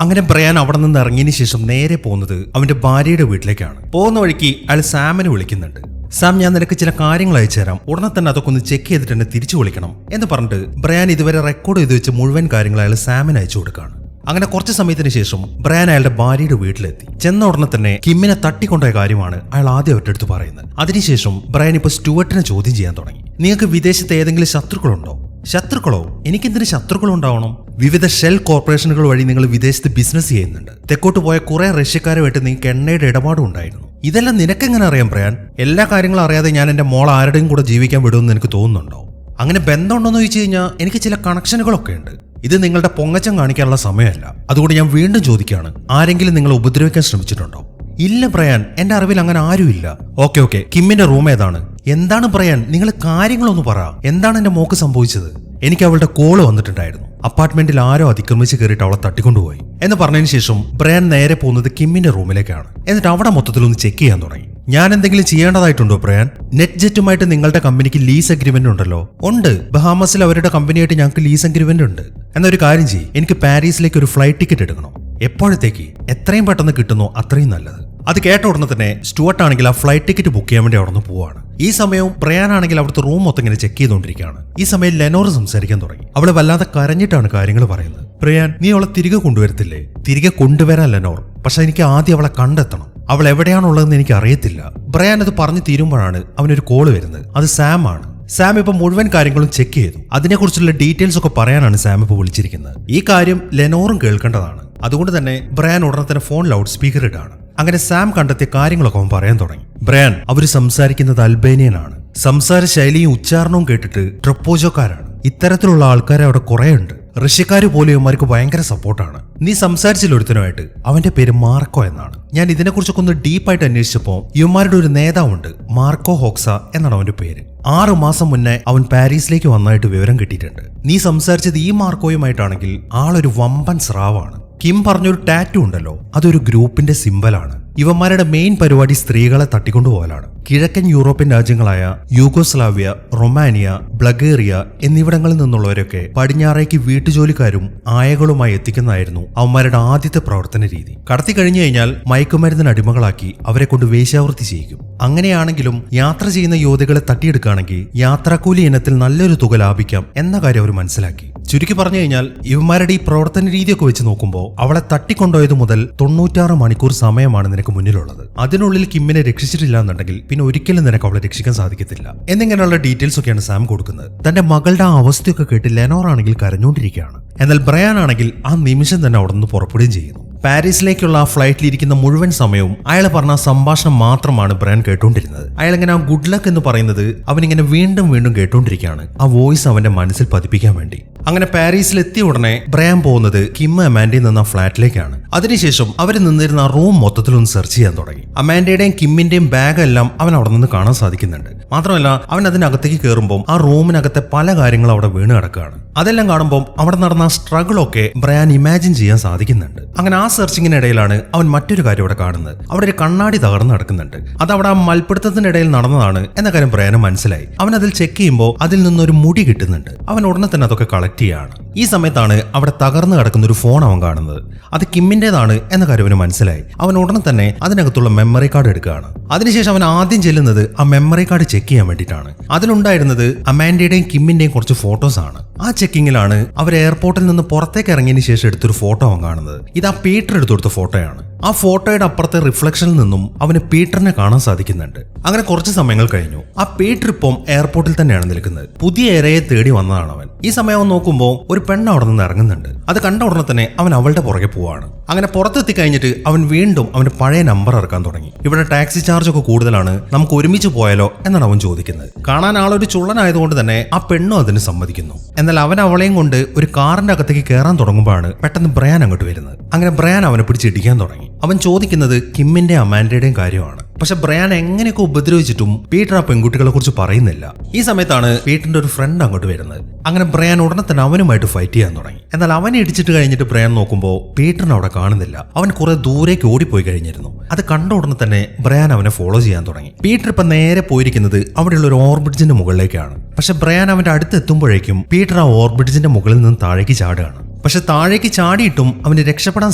അങ്ങനെ ബ്രയാൻ അവിടെ നിന്ന് ഇറങ്ങിയതിനു ശേഷം നേരെ പോകുന്നത് അവന്റെ ഭാര്യയുടെ വീട്ടിലേക്കാണ്. പോകുന്ന വഴിക്ക് അയാൾ സാമിനെ വിളിക്കുന്നുണ്ട്. സാം, ഞാൻ നിനക്ക് ചില കാര്യങ്ങൾ അയച്ചു തരാം, ഉടനെ തന്നെ അതൊക്കെ ഒന്ന് ചെക്ക് ചെയ്തിട്ട് എന്നെ തിരിച്ചു വിളിക്കണം എന്ന് പറഞ്ഞിട്ട് ബ്രയാൻ ഇതുവരെ റെക്കോർഡ് ചെയ്ത് വെച്ച് മുഴുവൻ കാര്യങ്ങൾ അയാൾ സാമിന് അയച്ചു കൊടുക്കുകയാണ്. അങ്ങനെ കുറച്ച് സമയത്തിന് ശേഷം ബ്രയാൻ അയാളുടെ ഭാര്യയുടെ വീട്ടിലെത്തി. ചെന്ന ഉടനെ തന്നെ കിമ്മിനെ തട്ടിക്കൊണ്ടുപോയ കാര്യമാണ് അയാൾ ആദ്യം അവരുടെ അടുത്ത് പറയുന്നത്. അതിനുശേഷം ബ്രയാൻ ഇപ്പൊ സ്റ്റുവർട്ടിനെ ചോദ്യം ചെയ്യാൻ തുടങ്ങി. നിങ്ങൾക്ക് വിദേശത്ത് ഏതെങ്കിലും ശത്രുക്കളുണ്ടോ? ശത്രുക്കളോ? എനിക്കെന്തിന് ശത്രുക്കളുണ്ടാവണം? വിവിധ ഷെൽ കോർപ്പറേഷനുകൾ വഴി നിങ്ങൾ വിദേശത്ത് ബിസിനസ് ചെയ്യുന്നുണ്ട്. തെക്കോട്ട് പോയ കുറെ റഷ്യക്കാരുമായിട്ട് നിങ്ങൾക്ക് എണ്ണയുടെ ഇടപാടും ഉണ്ടായിരുന്നു. ഇതെല്ലാം നിനക്കെങ്ങനെ അറിയാം ബ്രയാൻ? എല്ലാ കാര്യങ്ങളും അറിയാതെ ഞാൻ എന്റെ മോൾ ആരുടെയും കൂടെ ജീവിക്കാൻ വിടുമെന്ന് എനിക്ക് തോന്നുന്നുണ്ടോ? അങ്ങനെ ബന്ധമുണ്ടോന്ന് ചോദിച്ചു കഴിഞ്ഞാൽ എനിക്ക് ചില കണക്ഷനുകളൊക്കെ ഉണ്ട്. ഇത് നിങ്ങളുടെ പൊങ്ങച്ചം കാണിക്കാനുള്ള സമയമല്ല. അതുകൊണ്ട് ഞാൻ വീണ്ടും ചോദിക്കുകയാണ്, ആരെങ്കിലും നിങ്ങളെ ഉപദ്രവിക്കാൻ ശ്രമിച്ചിട്ടുണ്ടോ? ഇല്ല ബ്രയാൻ, എന്റെ അറിവിൽ അങ്ങനെ ആരുമില്ല. ഓക്കെ, കിമ്മിന്റെ റൂം ഏതാണ്? എന്താണ് ബ്രയാൻ, നിങ്ങൾ കാര്യങ്ങളൊന്ന് പറ. എന്താണ് എന്റെ മോക്ക് സംഭവിച്ചത്? എനിക്ക് അവളുടെ കോള് വന്നിട്ടുണ്ടായിരുന്നു. അപ്പാർട്ട്മെന്റിൽ ആരോ അതിക്രമിച്ച് കയറിയിട്ട് അവളെ തട്ടിക്കൊണ്ടുപോയി എന്ന് പറഞ്ഞതിന് ശേഷം ബ്രയാൻ നേരെ പോകുന്നത് കിമ്മിന്റെ റൂമിലേക്കാണ്. എന്നിട്ട് അവിടെ മൊത്തത്തിലൊന്ന് ചെക്ക് ചെയ്യാൻ തുടങ്ങി. ഞാൻ എന്തെങ്കിലും ചെയ്യേണ്ടതായിട്ടുണ്ടോ ബ്രയാൻ? നെറ്റ് ജെറ്റുമായിട്ട് നിങ്ങളുടെ കമ്പനിക്ക് ലീസ് അഗ്രിമെന്റ് ഉണ്ടല്ലോ? ഉണ്ട്, ബഹാമസിൽ അവരുടെ കമ്പനിയായിട്ട് ഞങ്ങൾക്ക് ലീസ് അഗ്രിമെന്റ് ഉണ്ട്. എന്നൊരു കാര്യം ചെയ്യ്, എനിക്ക് പാരീസിലേക്ക് ഒരു ഫ്ലൈറ്റ് ടിക്കറ്റ് എടുക്കണം. എപ്പോഴത്തേക്ക്? എത്രയും പെട്ടെന്ന് കിട്ടുന്നോ അത്രയും നല്ലത്. അത് കേട്ട ഉടനെ തന്നെ സ്റ്റുവർട്ട് ആണെങ്കിൽ ആ ഫ്ലൈറ്റ് ടിക്കറ്റ് ബുക്ക് ചെയ്യാൻ വേണ്ടി അവിടെ നിന്ന് പോവാണ്. ഈ സമയവും ബ്രയാൻ ആണെങ്കിൽ അവിടുത്തെ റൂം മൊത്തം ഇങ്ങനെ ചെക്ക് ചെയ്തുകൊണ്ടിരിക്കുകയാണ്. ഈ സമയം ലെനോർ സംസാരിക്കാൻ തുടങ്ങി. അവള് വല്ലാതെ കരഞ്ഞിട്ടാണ് കാര്യങ്ങൾ പറയുന്നത്. ബ്രയാൻ, നീ അവളെ തിരികെ കൊണ്ടുവരത്തില്ലേ? തിരികെ കൊണ്ടുവരാൻ ലെനോർ, പക്ഷെ എനിക്ക് ആദ്യം അവളെ കണ്ടെത്തണം. അവൾ എവിടെയാണുള്ളതെന്ന് എനിക്ക് അറിയത്തില്ല. ബ്രയാൻ അത് പറഞ്ഞു തീരുമ്പോഴാണ് അവനൊരു കോള് വരുന്നത്. അത് സാം ആണ്. സാം ഇപ്പൊ മുഴുവൻ കാര്യങ്ങളും ചെക്ക് ചെയ്തു. അതിനെക്കുറിച്ചുള്ള ഡീറ്റെയിൽസ് ഒക്കെ പറയാനാണ് സാം ഇപ്പൊ വിളിച്ചിരിക്കുന്നത്. ഈ കാര്യം ലെനോറും കേൾക്കേണ്ടതാണ്. അതുകൊണ്ട് തന്നെ ബ്രയാൻ ഉടനെ തന്നെ ഫോൺ ലൗഡ് സ്പീക്കർ ഇടാണ്. അങ്ങനെ സാം കണ്ടെത്തിയ കാര്യങ്ങളൊക്കെ അവൻ പറയാൻ തുടങ്ങി. ബ്രയാൻ, അവര് സംസാരിക്കുന്നത് അൽബേനിയനാണ്. സംസാര ശൈലിയും ഉച്ചാരണവും കേട്ടിട്ട് ട്രപ്പോജോക്കാരാണ്. ഇത്തരത്തിലുള്ള ആൾക്കാരെ അവിടെ കുറേയുണ്ട്. റഷ്യക്കാര് പോലും ഇവന്മാർക്ക് ഭയങ്കര സപ്പോർട്ടാണ്. നീ സംസാരിച്ചില്ലൊരുത്തനുമായിട്ട്. അവന്റെ പേര് മാർക്കോ എന്നാണ്. ഞാൻ ഇതിനെക്കുറിച്ചൊക്കെ ഒന്ന് ഡീപ്പായിട്ട് അന്വേഷിച്ചപ്പോൾ ഇവന്മാരുടെ ഒരു നേതാവുണ്ട്, മാർക്കോ ഹോക്സ എന്നാണ് അവന്റെ പേര്. 6 മാസം മുന്നേ അവൻ പാരീസിലേക്ക് വന്നതായിട്ട് വിവരം കിട്ടിയിട്ടുണ്ട്. നീ സംസാരിച്ചത് ഈ മാർക്കോയുമായിട്ടാണെങ്കിൽ ആളൊരു വമ്പൻ സ്രാവാണ്. കിം പറഞ്ഞൊരു ടാറ്റു ഉണ്ടല്ലോ, അതൊരു ഗ്രൂപ്പിന്റെ സിംബലാണ്. ഇവന്മാരുടെ മെയിൻ പരിപാടി സ്ത്രീകളെ തട്ടിക്കൊണ്ടുപോകലാണ്. കിഴക്കൻ യൂറോപ്യൻ രാജ്യങ്ങളായ യൂഗോസ്ലാവിയ, റൊമാനിയ, ബൾഗേറിയ എന്നിവിടങ്ങളിൽ നിന്നുള്ളവരൊക്കെ പടിഞ്ഞാറേക്ക് വീട്ടുജോലിക്കാരും ആയകളുമായി എത്തിക്കുന്നതായിരുന്നു അവന്മാരുടെ ആദ്യത്തെ പ്രവർത്തന രീതി. കടത്തി കഴിഞ്ഞു കഴിഞ്ഞാൽ മയക്കുമരുന്നിന് അടിമകളാക്കി അവരെ കൊണ്ട് വേശ്യാവൃത്തി ചെയ്യിക്കും. അങ്ങനെയാണെങ്കിലും യാത്ര ചെയ്യുന്ന യുവതികളെ തട്ടിയെടുക്കുകയാണെങ്കിൽ യാത്രാക്കൂലി ഇനത്തിൽ നല്ലൊരു തുക ലാഭിക്കാം എന്ന കാര്യം അവർ മനസ്സിലാക്കി. ചുരുക്കി പറഞ്ഞു കഴിഞ്ഞാൽ ഇവന്മാരുടെ ഈ പ്രവർത്തന രീതിയൊക്കെ വെച്ച് നോക്കുമ്പോൾ അവളെ തട്ടിക്കൊണ്ടുപോയത് മുതൽ 96 മണിക്കൂർ സമയമാണ് നിനക്ക് മുന്നിലുള്ളത്. അതിനുള്ളിൽ കിമ്മിനെ രക്ഷിച്ചിട്ടില്ല എന്നുണ്ടെങ്കിൽ പിന്നെ ഒരിക്കലും നിനക്ക് അവളെ രക്ഷിക്കാൻ സാധിക്കത്തില്ല എന്നിങ്ങനെയുള്ള ഡീറ്റെയിൽസ് ഒക്കെയാണ് സാം കൊടുക്കുന്നത്. തന്റെ മകളുടെ ആ അവസ്ഥയൊക്കെ കേട്ട് ലെനോർ ആണെങ്കിൽ കരഞ്ഞുകൊണ്ടിരിക്കുകയാണ്. എന്നാൽ ബ്രയാൻ ആണെങ്കിൽ ആ നിമിഷം തന്നെ അവിടെ നിന്ന് പുറപ്പെടുകയും ചെയ്യുന്നു. പാരീസിലേക്കുള്ള ആ ഫ്ലൈറ്റിലിരിക്കുന്ന മുഴുവൻ സമയവും അയാൾ പറഞ്ഞ സംഭാഷണം മാത്രമാണ് ബ്രയാൻ കേട്ടുകൊണ്ടിരുന്നത്. അയാൾ ഇങ്ങനെ ആ ഗുഡ് ലക്ക് എന്ന് പറയുന്നത് അവനിങ്ങനെ വീണ്ടും വീണ്ടും കേട്ടുകൊണ്ടിരിക്കുകയാണ്, ആ വോയിസ് അവന്റെ മനസ്സിൽ പതിപ്പിക്കാൻ വേണ്ടി. അങ്ങനെ പാരീസിൽ എത്തിയ ഉടനെ ബ്രയാൻ പോകുന്നത് കിം അമാൻഡയിൽ നിന്ന ഫ്ലാറ്റിലേക്കാണ്. അതിനുശേഷം അവർ നിന്നിരുന്ന റൂം മൊത്തത്തിലൊന്ന് സെർച്ച് ചെയ്യാൻ തുടങ്ങി. അമാൻഡയുടെയും കിമ്മിന്റെയും ബാഗ് എല്ലാം അവൻ അവിടെ നിന്ന് കാണാൻ സാധിക്കുന്നുണ്ട്. മാത്രമല്ല അവൻ അതിനകത്തേക്ക് കയറുമ്പോൾ ആ റൂമിനകത്തെ പല കാര്യങ്ങളും അവിടെ വീണ് കിടക്കുകയാണ്. അതെല്ലാം കാണുമ്പോൾ അവിടെ നടന്ന സ്ട്രഗിളൊക്കെ ബ്രയാൻ ഇമാജിൻ ചെയ്യാൻ സാധിക്കുന്നുണ്ട്. അങ്ങനെ ആ സെർച്ചിങ്ങിനിടയിലാണ് അവൻ മറ്റൊരു കാര്യം അവിടെ കാണുന്നത്. അവിടെ ഒരു കണ്ണാടി തകർന്ന് കിടക്കുന്നുണ്ട്. അത് അവിടെ ആ മൽപ്പിടുത്തത്തിനിടയിൽ നടന്നതാണ് എന്ന കാര്യം ബ്രയാന് മനസ്സിലായി. അവൻ അതിൽ ചെക്ക് ചെയ്യുമ്പോൾ അതിൽ നിന്നൊരു മുടി കിട്ടുന്നുണ്ട്. അവൻ ഉടനെ തന്നെ അതൊക്കെ കളക്ട് ചെയ്യാണ്. ഈ സമയത്താണ് അവിടെ തകർന്നു കിടക്കുന്ന ഒരു ഫോൺ അവൻ കാണുന്നത്. അത് കിമ്മിന്റേതാണ് എന്ന കാര്യം അവന് മനസ്സിലായി. അവൻ ഉടനെ തന്നെ അതിനകത്തുള്ള മെമ്മറി കാർഡ് എടുക്കുകയാണ്. അതിനുശേഷം അവൻ ആദ്യം ചെല്ലുന്നത് ആ മെമ്മറി കാർഡ് ചെക്ക് ചെയ്യാൻ വേണ്ടിയിട്ടാണ്. അതിലുണ്ടായിരുന്നത് അമാൻഡയുടെയും കിമ്മിന്റെയും കുറച്ച് ഫോട്ടോസ് ആണ്. ആ ചെക്കിങ്ങിലാണ് അവർ എയർപോർട്ടിൽ നിന്ന് പുറത്തേക്ക് ഇറങ്ങിയതിന് ശേഷം എടുത്തൊരു ഫോട്ടോ അവൻ കാണുന്നത്. ഇത് ആ പീറ്റർ എടുത്തു കൊടുത്ത ഫോട്ടോയാണ്. ആ ഫോട്ടോയുടെ അപ്പുറത്തെ റിഫ്ലക്ഷനിൽ നിന്നും അവന് പീറ്ററിനെ കാണാൻ സാധിക്കുന്നുണ്ട്. അങ്ങനെ കുറച്ച് സമയങ്ങൾ കഴിഞ്ഞു. ആ പീറ്റർ ഇപ്പം എയർപോർട്ടിൽ തന്നെയാണ് നിൽക്കുന്നത്. പുതിയ ഇരയെ തേടി വന്നതാണ് അവൻ. ഈ സമയം അവൻ നോക്കുമ്പോൾ ഒരു പെണ്ണ് അവിടെ നിന്ന് ഇറങ്ങുന്നുണ്ട്. അത് കണ്ട ഉടനെ തന്നെ അവൻ അവളുടെ പുറകെ പോവാണ്. അങ്ങനെ പുറത്തെത്തി കഴിഞ്ഞിട്ട് അവൻ വീണ്ടും അവന്റെ പഴയ നമ്പർ ഇറക്കാൻ തുടങ്ങി. ഇവിടെ ടാക്സി ചാർജ് ഒക്കെ കൂടുതലാണ്, നമുക്ക് ഒരുമിച്ച് പോയാലോ എന്നാണ് അവൻ ചോദിക്കുന്നത്. കാണാൻ ആളൊരു ചുള്ളനായതുകൊണ്ട് തന്നെ ആ പെണ്ണും അതിന് സമ്മതിക്കുന്നു. എന്നാൽ അവൻ അവളെയും കൊണ്ട് ഒരു കാറിന്റെ അകത്തേക്ക് കയറാൻ തുടങ്ങുമ്പോഴാണ് പെട്ടെന്ന് ബ്രയാൻ അങ്ങോട്ട് വരുന്നത്. അങ്ങനെ ബ്രയാൻ അവനെ പിടിച്ചിടിക്കാൻ തുടങ്ങി. അവൻ ചോദിക്കുന്നത് കിമ്മിന്റെ അമാൻഡയുടെയും കാര്യമാണ്. പക്ഷെ ബ്രയാൻ എങ്ങനെയൊക്കെ ഉപദ്രവിച്ചിട്ടും പീറ്റർ ആ പെൺകുട്ടികളെ കുറിച്ച് പറയുന്നില്ല. ഈ സമയത്താണ് പീറ്ററിന്റെ ഒരു ഫ്രണ്ട് അങ്ങോട്ട് വരുന്നത്. അങ്ങനെ ബ്രയാൻ ഉടനെ തന്നെ അവനുമായിട്ട് ഫൈറ്റ് ചെയ്യാൻ തുടങ്ങി. എന്നാൽ അവനെ ഇടിച്ചിട്ട് കഴിഞ്ഞിട്ട് ബ്രയാൻ നോക്കുമ്പോൾ പീറ്ററിനെ അവിടെ കാണുന്നില്ല. അവൻ കുറെ ദൂരേക്ക് ഓടിപ്പോയി കഴിഞ്ഞിരുന്നു. അത് കണ്ട ഉടനെ തന്നെ ബ്രയാൻ അവനെ ഫോളോ ചെയ്യാൻ തുടങ്ങി. പീറ്റർ ഇപ്പൊ നേരെ പോയിരിക്കുന്നത് അവിടെയുള്ള ഒരു ഓർബിഡ്ജിന്റെ മുകളിലേക്കാണ്. പക്ഷെ ബ്രയാൻ അവന്റെ അടുത്ത് എത്തുമ്പോഴേക്കും പീറ്റർ ആ ഓർബിഡ്ജിന്റെ മുകളിൽ നിന്ന് താഴേക്ക് ചാടുകയാണ്. പക്ഷെ താഴേക്ക് ചാടിയിട്ടും അവന് രക്ഷപ്പെടാൻ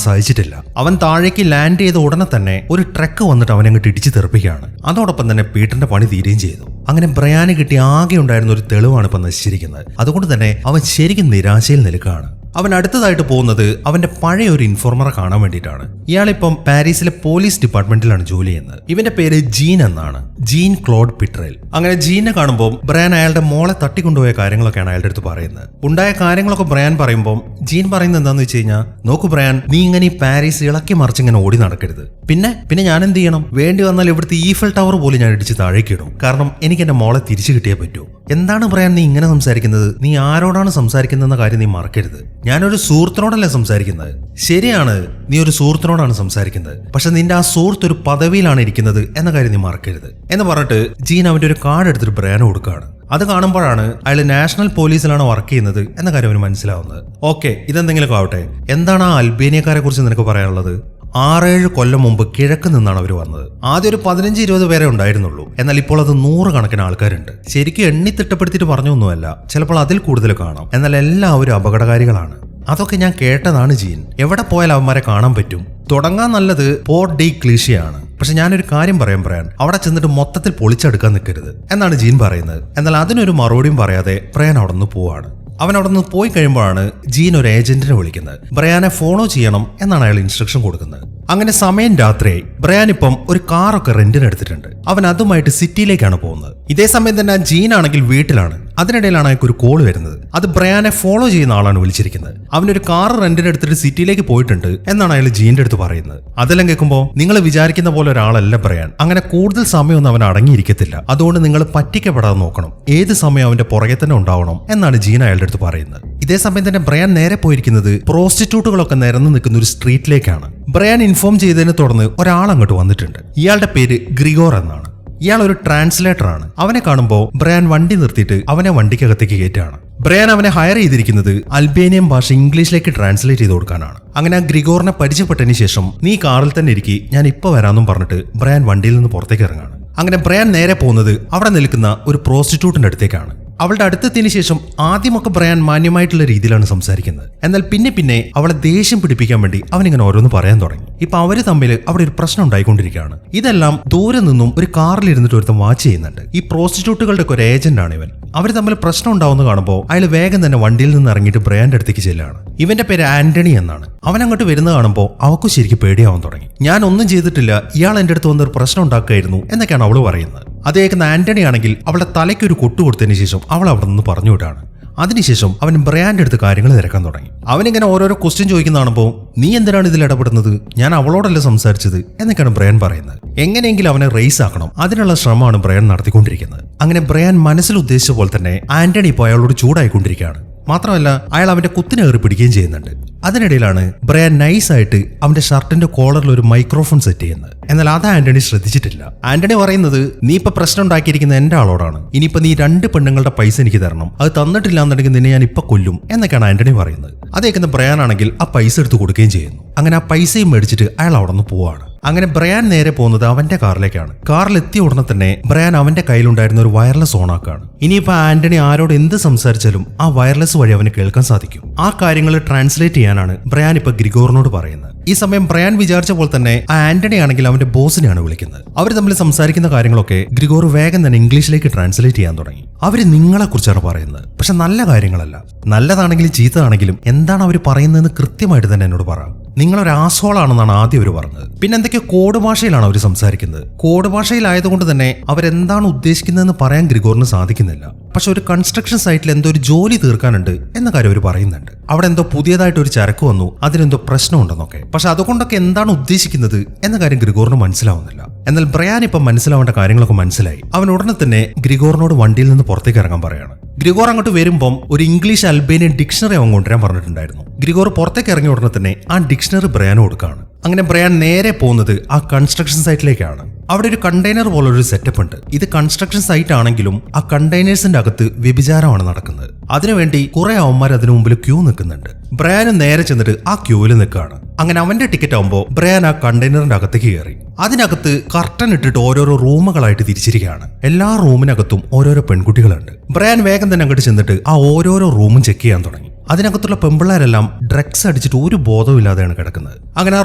സാധിച്ചിട്ടില്ല. അവൻ താഴേക്ക് ലാൻഡ് ചെയ്ത ഉടനെ തന്നെ ഒരു ട്രക്ക് വന്നിട്ട് അവനെ അങ്ങോട്ട് ഇടിച്ച് തെറിപ്പിക്കുകയാണ്. അതോടൊപ്പം തന്നെ പീറ്ററിന്റെ പണി തീരുകയും ചെയ്തു. അങ്ങനെ ബ്രയാന് കിട്ടിയ ആകെ ഉണ്ടായിരുന്ന ഒരു തെളിവാണ് ഇപ്പൊ നശിച്ചിരിക്കുന്നത്. അതുകൊണ്ട് തന്നെ അവൻ ശരിക്കും നിരാശയിൽ നിൽക്കുകയാണ്. അവൻ അടുത്തതായിട്ട് പോകുന്നത് അവന്റെ പഴയ ഒരു ഇൻഫോർമറെ കാണാൻ വേണ്ടിയിട്ടാണ്. ഇയാളിപ്പം പാരീസിലെ പോലീസ് ഡിപ്പാർട്ട്മെന്റിലാണ് ജോലി ചെയ്യുന്നത്. ഇവന്റെ പേര് ജീൻ എന്നാണ്, ജീൻ ക്ലോഡ് പിട്രേൽ. അങ്ങനെ ജീനെ കാണുമ്പോൾ ബ്രയാൻ അയാളുടെ മോളെ തട്ടിക്കൊണ്ടുപോയ കാര്യങ്ങളൊക്കെയാണ് അയാളുടെ അടുത്ത് പറയുന്നത്. ഉണ്ടായ കാര്യങ്ങളൊക്കെ ബ്രയാൻ പറയുമ്പോൾ ജീൻ പറയുന്നത് എന്താണെന്ന് വെച്ച് കഴിഞ്ഞാൽ, നോക്കൂ ബ്രയാൻ, നീ ഇങ്ങനെ ഈ പാരീസ് ഇളക്കി മറിച്ചിങ്ങനെ ഓടി നടക്കരുത്. പിന്നെ ഞാൻ എന്ത് ചെയ്യണം? വേണ്ടി വന്നാൽ ഇവിടുത്തെ ഈഫൽ ടവർ പോലും ഞാൻ ഇടിച്ച് താഴേക്കിടും. കാരണം എനിക്ക് എന്റെ മോളെ തിരിച്ചു കിട്ടിയേ പറ്റൂ. എന്താണ് ബ്രയാൻ നീ ഇങ്ങനെ സംസാരിക്കുന്നത്? നീ ആരോടാണ് സംസാരിക്കുന്നതെന്ന കാര്യം നീ മറക്കരുത്. ഞാനൊരു സുഹൃത്തിനോടല്ലേ സംസാരിക്കുന്നത്. ശരിയാണ്, നീ ഒരു സുഹൃത്തിനോടാണ് സംസാരിക്കുന്നത്. പക്ഷെ നിന്റെ ആ സുഹൃത്ത് ഒരു പദവിയിലാണ് ഇരിക്കുന്നത് എന്ന കാര്യം നീ മറക്കരുത് എന്ന് പറഞ്ഞിട്ട് ജീൻ അവന്റെ ഒരു കാർഡ് എടുത്തിട്ട് ബ്രയാന് കൊടുക്കുകയാണ്. അത് കാണുമ്പോഴാണ് അയാൾ നാഷണൽ പോലീസിലാണ് വർക്ക് ചെയ്യുന്നത് എന്ന കാര്യം അവന് മനസ്സിലാവുന്നത്. ഓക്കെ, ഇതെന്തെങ്കിലും ആവട്ടെ, എന്താണ് ആ അൽബേനിയക്കാരെ കുറിച്ച് നിനക്ക് പറയാനുള്ളത്? 6-7 കൊല്ലം മുമ്പ് കിഴക്ക് നിന്നാണ് അവർ വന്നത്. ആദ്യം ഒരു 15-20 പേരെ ഉണ്ടായിരുന്നുള്ളൂ. എന്നാൽ ഇപ്പോൾ അത് 100 കണക്കിന് ആൾക്കാരുണ്ട്. ശരിക്കും എണ്ണി തിട്ടപ്പെടുത്തിയിട്ട് പറഞ്ഞൊന്നുമല്ല, ചിലപ്പോൾ അതിൽ കൂടുതൽ കാണാം. എന്നാൽ എല്ലാവരും അപകടകാരികളാണ്. അതൊക്കെ ഞാൻ കേട്ടതാണ് ജീൻ. എവിടെ പോയാൽ അവന്മാരെ കാണാൻ പറ്റും? തുടങ്ങാൻ നല്ലത് പോർട്ട് ഡി ക്ലീഷിയാണ്. പക്ഷെ ഞാനൊരു കാര്യം പറയാൻ അവിടെ ചെന്നിട്ട് മൊത്തത്തിൽ പൊളിച്ചെടുക്കാൻ നിൽക്കരുത് എന്നാണ് ജീൻ പറയുന്നത്. എന്നാൽ അതിനൊരു മറുപടിയും പറയാതെ ബ്രയാൻ അവിടെ നിന്ന് പോവാണ്. അവൻ അവിടെ നിന്ന് പോയി കഴിയുമ്പോഴാണ് ജീൻ ഒരു ഏജന്റിനെ വിളിക്കുന്നത്. ബ്രയാനെ ഫോളോ ചെയ്യണം എന്നാണ് അയാൾ ഇൻസ്ട്രക്ഷൻ കൊടുക്കുന്നത്. അങ്ങനെ സമയം രാത്രിയായി. ബ്രയാൻ ഇപ്പം ഒരു കാറൊക്കെ റെന്റിന് എടുത്തിട്ടുണ്ട്. അവൻ അതുമായിട്ട് സിറ്റിയിലേക്കാണ് പോകുന്നത്. ഇതേ സമയം തന്നെ ജീൻ ആണെങ്കിൽ വീട്ടിലാണ്. അതിനിടയിലാണ് അയാൾക്ക് ഒരു കോൾ വരുന്നത്. അത് ബ്രയാനെ ഫോളോ ചെയ്യുന്ന ആളാണ് വിളിച്ചിരിക്കുന്നത്. അവനൊരു കാർ റെന്റിന് എടുത്തിട്ട് സിറ്റിയിലേക്ക് പോയിട്ടുണ്ട് എന്നാണ് അയാൾ ജീന്റെ അടുത്ത് പറയുന്നത്. അതെല്ലാം കേൾക്കുമ്പോൾ നിങ്ങൾ വിചാരിക്കുന്ന പോലെ ഒരാളല്ല ബ്രയാൻ. അങ്ങനെ കൂടുതൽ സമയമൊന്നും അവൻ അടങ്ങിയിരിക്കത്തില്ല. അതുകൊണ്ട് നിങ്ങൾ പറ്റിക്കപ്പെടാതെ നോക്കണം. ഏത് സമയം അവന്റെ പുറകെ തന്നെ ഉണ്ടാവണം എന്നാണ് ജീൻ അയാളുടെ അടുത്ത് പറയുന്നത്. ഇതേ സമയം തന്നെ ബ്രയാൻ നേരെ പോയിരിക്കുന്നത് പ്രോസ്റ്റിറ്റ്യൂട്ടുകളൊക്കെ നിരന്നു നിൽക്കുന്ന ഒരു സ്ട്രീറ്റിലേക്കാണ്. ബ്രയാൻ ഇൻഫോം ചെയ്തതിനെ തുടർന്ന് ഒരാൾ അങ്ങോട്ട് വന്നിട്ടുണ്ട്. ഇയാളുടെ പേര് ഗ്രിഗോർ എന്നാണ്. ഇയാൾ ഒരു ട്രാൻസ്ലേറ്റർ ആണ്. അവനെ കാണുമ്പോൾ ബ്രയാൻ വണ്ടി നിർത്തിയിട്ട് അവനെ വണ്ടിക്കകത്തേക്ക് കയറ്റാണ്. ബ്രയാൻ അവനെ ഹയർ ചെയ്തിരിക്കുന്നത് അൽബേനിയൻ ഭാഷ ഇംഗ്ലീഷിലേക്ക് ട്രാൻസ്ലേറ്റ് ചെയ്ത് കൊടുക്കാനാണ്. അങ്ങനെ ആ ഗ്രിഗോറിനെ പരിചയപ്പെട്ടതിന് ശേഷം നീ കാറിൽ തന്നെ ഇരിക്കി, ഞാൻ ഇപ്പൊ വരാമെന്നും പറഞ്ഞിട്ട് ബ്രയാൻ വണ്ടിയിൽ നിന്ന് പുറത്തേക്ക് ഇറങ്ങാണ്. അങ്ങനെ ബ്രയാൻ നേരെ പോകുന്നത് അവിടെ നിൽക്കുന്ന ഒരു പ്രോസ്റ്റിറ്റ്യൂട്ടിന്റെ അടുത്തേക്കാണ്. അവളുടെ അടുത്തെത്തിയതിനു ശേഷം ആദ്യമൊക്കെ ബ്രയാൻ മാന്യമായിട്ടുള്ള രീതിയിലാണ് സംസാരിക്കുന്നത്. എന്നാൽ പിന്നെ അവളെ ദേഷ്യം പിടിപ്പിക്കാൻ വേണ്ടി അവനിങ്ങനെ ഓരോന്ന് പറയാൻ തുടങ്ങി. ഇപ്പൊ അവര് തമ്മിൽ അവിടെ ഒരു പ്രശ്നം ഉണ്ടായിക്കൊണ്ടിരിക്കുകയാണ്. ഇതെല്ലാം ദൂരെ നിന്നും ഒരു കാറിൽ ഇരുന്നിട്ട് ഒരുത്തം വാച്ച് ചെയ്യുന്നുണ്ട്. ഈ പ്രോസ്റ്റിറ്റ്യൂട്ടുകളുടെ ഒരു ഏജന്റ് ആണ് ഇവൻ. അവർ തമ്മിൽ പ്രശ്നം ഉണ്ടാവുന്ന കാണുമ്പോൾ അയാൾ വേഗം തന്നെ വണ്ടിയിൽ നിന്ന് ഇറങ്ങിയിട്ട് ബ്രയാന്റെ അടുത്തേക്ക് ചെല്ലാണ്. ഇവന്റെ പേര് ആന്റണി എന്നാണ്. അവൻ അങ്ങോട്ട് വരുന്നത് കാണുമ്പോൾ അവക്കും ശരിക്കും പേടിയാവാൻ തുടങ്ങി. ഞാൻ ഒന്നും ചെയ്തിട്ടില്ല, ഇയാൾ എന്റെ അടുത്ത് വന്നൊരു പ്രശ്നം ഉണ്ടാക്കുകയായിരുന്നു എന്നൊക്കെയാണ് അവള് പറയുന്നത്. അതേക്കുന്ന ആന്റണി ആണെങ്കിൽ അവളുടെ തലയ്ക്ക് ഒരു കൊട്ടു കൊടുത്തതിന് ശേഷം അവൾ അവിടെ നിന്ന് പറഞ്ഞു വിട്ടാണ്. അതിനുശേഷം അവൻ ബ്രയാന്റെ അടുത്ത് കാര്യങ്ങൾ തിരക്കാൻ തുടങ്ങി. അവനിങ്ങനെ ഓരോരോ ക്വസ്റ്റ്യൻ ചോദിക്കുന്ന കാണുമ്പോൾ നീ എന്തിനാണ് ഇതിൽ ഇടപെടുന്നത്, ഞാൻ അവളോടല്ല സംസാരിച്ചത് എന്നൊക്കെയാണ് ബ്രയാൻ പറയുന്നത്. എങ്ങനെയെങ്കിലും അവനെ റേസ് ആക്കണം, അതിനുള്ള ശ്രമമാണ് ബ്രയാൻ നടത്തിക്കൊണ്ടിരിക്കുന്നത്. അങ്ങനെ ബ്രയാൻ മനസ്സിൽ ഉദ്ദേശിച്ച പോലെ തന്നെ ആന്റണി ഇപ്പോൾ അയാളോട് ചൂടായിക്കൊണ്ടിരിക്കുകയാണ്. മാത്രമല്ല അയാൾ അവന്റെ കുത്തിനെ കയറി പിടിക്കുകയും ചെയ്യുന്നുണ്ട്. അതിനിടയിലാണ് ബ്രയാൻ നൈസായിട്ട് അവന്റെ ഷർട്ടിന്റെ കോളറിൽ ഒരു മൈക്രോഫോൺ സെറ്റ് ചെയ്യുന്നത്. എന്നാൽ അത് ആന്റണി ശ്രദ്ധിച്ചിട്ടില്ല. ആന്റണി പറയുന്നത് നീ ഇപ്പൊ പ്രശ്നം ഉണ്ടാക്കിയിരിക്കുന്ന എന്റെ ആളോടാണ്, ഇനിയിപ്പോ നീ 2 പെണ്ണുങ്ങളുടെ പൈസ എനിക്ക് തരണം, അത് തന്നിട്ടില്ല എന്നുണ്ടെങ്കിൽ നിന്നെ ഞാൻ ഇപ്പൊ കൊല്ലും എന്നൊക്കെയാണ് ആന്റണി പറയുന്നത്. അതേക്കുന്ന ബ്രയാൻ ആണെങ്കിൽ ആ പൈസ എടുത്ത് കൊടുക്കുകയും ചെയ്യുന്നു. അങ്ങനെ ആ പൈസയും മേടിച്ചിട്ട് അയാൾ അവിടെ നിന്ന് പോവാണ്. അങ്ങനെ ബ്രയാൻ നേരെ പോകുന്നത് അവന്റെ കാറിലേക്കാണ്. കാറിലെത്തിയ ഉടനെ തന്നെ ബ്രയാൻ അവന്റെ കയ്യിലുണ്ടായിരുന്ന ഒരു വയർലെസ് ഓണാക്കാണ്. ഇനിയിപ്പോ ആന്റണി ആരോട് എന്ത് സംസാരിച്ചാലും ആ വയർലെസ് വഴി അവന് കേൾക്കാൻ സാധിക്കും. ആ കാര്യങ്ങൾ ട്രാൻസ്ലേറ്റ് ചെയ്യാനാണ് ബ്രയാൻ ഇപ്പൊ ഗ്രിഗോറിനോട് പറയുന്നത്. ഈ സമയം ബ്രയാൻ വിചാരിച്ച പോലെ തന്നെ ആ ആന്റണി ആണെങ്കിൽ അവന്റെ ബോസിനെയാണ് വിളിക്കുന്നത്. അവർ തമ്മിൽ സംസാരിക്കുന്ന കാര്യങ്ങളൊക്കെ ഗ്രിഗോർ വേഗം തന്നെ ഇംഗ്ലീഷിലേക്ക് ട്രാൻസ്ലേറ്റ് ചെയ്യാൻ തുടങ്ങി. അവര് നിങ്ങളെ കുറിച്ചാണ് പറയുന്നത്, പക്ഷെ നല്ല കാര്യങ്ങളല്ല. നല്ലതാണെങ്കിലും ചീത്തതാണെങ്കിലും എന്താണ് അവർ പറയുന്നതെന്ന് കൃത്യമായിട്ട് തന്നെ എന്നോട് പറ. നിങ്ങളൊരു ആസോളാണെന്നാണ് ആദ്യം അവർ പറഞ്ഞത്. പിന്നെ എന്തൊക്കെയോ കോഡ് ഭാഷയിലാണ് അവർ സംസാരിക്കുന്നത്. കോഡ് ഭാഷയിലായതുകൊണ്ട് തന്നെ അവരെന്താണ് ഉദ്ദേശിക്കുന്നതെന്ന് പറയാൻ ഗ്രിഗോറിന് സാധിക്കുന്നില്ല. പക്ഷെ ഒരു കൺസ്ട്രക്ഷൻ സൈറ്റിൽ എന്തോ ഒരു ജോലി തീർക്കാനുണ്ട് എന്ന കാര്യം അവർ പറയുന്നുണ്ട്. അവിടെ എന്തോ പുതിയതായിട്ട് ഒരു ചരക്ക് വന്നു, അതിനെന്തോ പ്രശ്നമുണ്ടെന്നൊക്കെ. പക്ഷെ അതുകൊണ്ടൊക്കെ എന്താണ് ഉദ്ദേശിക്കുന്നത് എന്ന കാര്യം ഗ്രിഗോറിന് മനസ്സിലാവുന്നില്ല. എന്നാൽ ബ്രയാൻ ഇപ്പം മനസ്സിലാവേണ്ട കാര്യങ്ങളൊക്കെ മനസ്സിലായി. അവൻ ഉടനെ തന്നെ ഗ്രിഗോറിനോട് വണ്ടിയിൽ നിന്ന് പുറത്തേക്ക് ഇറങ്ങാൻ പറയാണ്. ഗ്രിഗോർ അങ്ങോട്ട് വരുമ്പം ഒരു ഇംഗ്ലീഷ് അൽബേനിയൻ ഡിക്ഷണറി അവൻ കൊണ്ടുവരാൻ പറഞ്ഞിട്ടുണ്ടായിരുന്നു. ഗ്രിഗോർ പുറത്തേക്ക് ഇറങ്ങിയ ഉടനെ തന്നെ ആ ഡിക്ഷണറി ബ്രയാന് കൊടുക്കുകയാണ്. അങ്ങനെ ബ്രയാൻ നേരെ പോകുന്നത് ആ കൺസ്ട്രക്ഷൻ സൈറ്റിലേക്കാണ്. അവിടെ ഒരു കണ്ടെയ്നർ പോലൊരു സെറ്റപ്പ് ഉണ്ട്. ഇത് കൺസ്ട്രക്ഷൻ സൈറ്റ് ആണെങ്കിലും ആ കണ്ടെയ്നേഴ്സിന്റെ അകത്ത് വ്യഭിചാരമാണ് നടക്കുന്നത്. അതിനുവേണ്ടി കുറെ അവന്മാർ അതിനു മുമ്പിൽ ക്യൂ നിൽക്കുന്നുണ്ട്. ബ്രയാന് നേരെ ചെന്നിട്ട് ആ ക്യൂവിൽ നിൽക്കുകയാണ്. അങ്ങനെ അവന്റെ ടിക്കറ്റ് ആവുമ്പോൾ ബ്രയാൻ ആ കണ്ടെയ്നറിന്റെ അകത്തേക്ക് കയറി. അതിനകത്ത് കർട്ടൻ ഇട്ടിട്ട് ഓരോരോ റൂമുകളായിട്ട് തിരിച്ചിരിക്കുകയാണ്. എല്ലാ റൂമിനകത്തും ഓരോരോ പെൺകുട്ടികളുണ്ട്. ബ്രയാൻ വേഗം തന്നെ അങ്ങോട്ട് ചെന്നിട്ട് ആ ഓരോരോ റൂമും ചെക്ക് ചെയ്യാൻ തുടങ്ങി. അതിനകത്തുള്ള പെമ്പിള്ളേരെല്ലാം ഡ്രഗ്സ് അടിച്ചിട്ട് ഒരു ബോധമില്ലാതെയാണ് കിടക്കുന്നത്. അങ്ങനെ ആ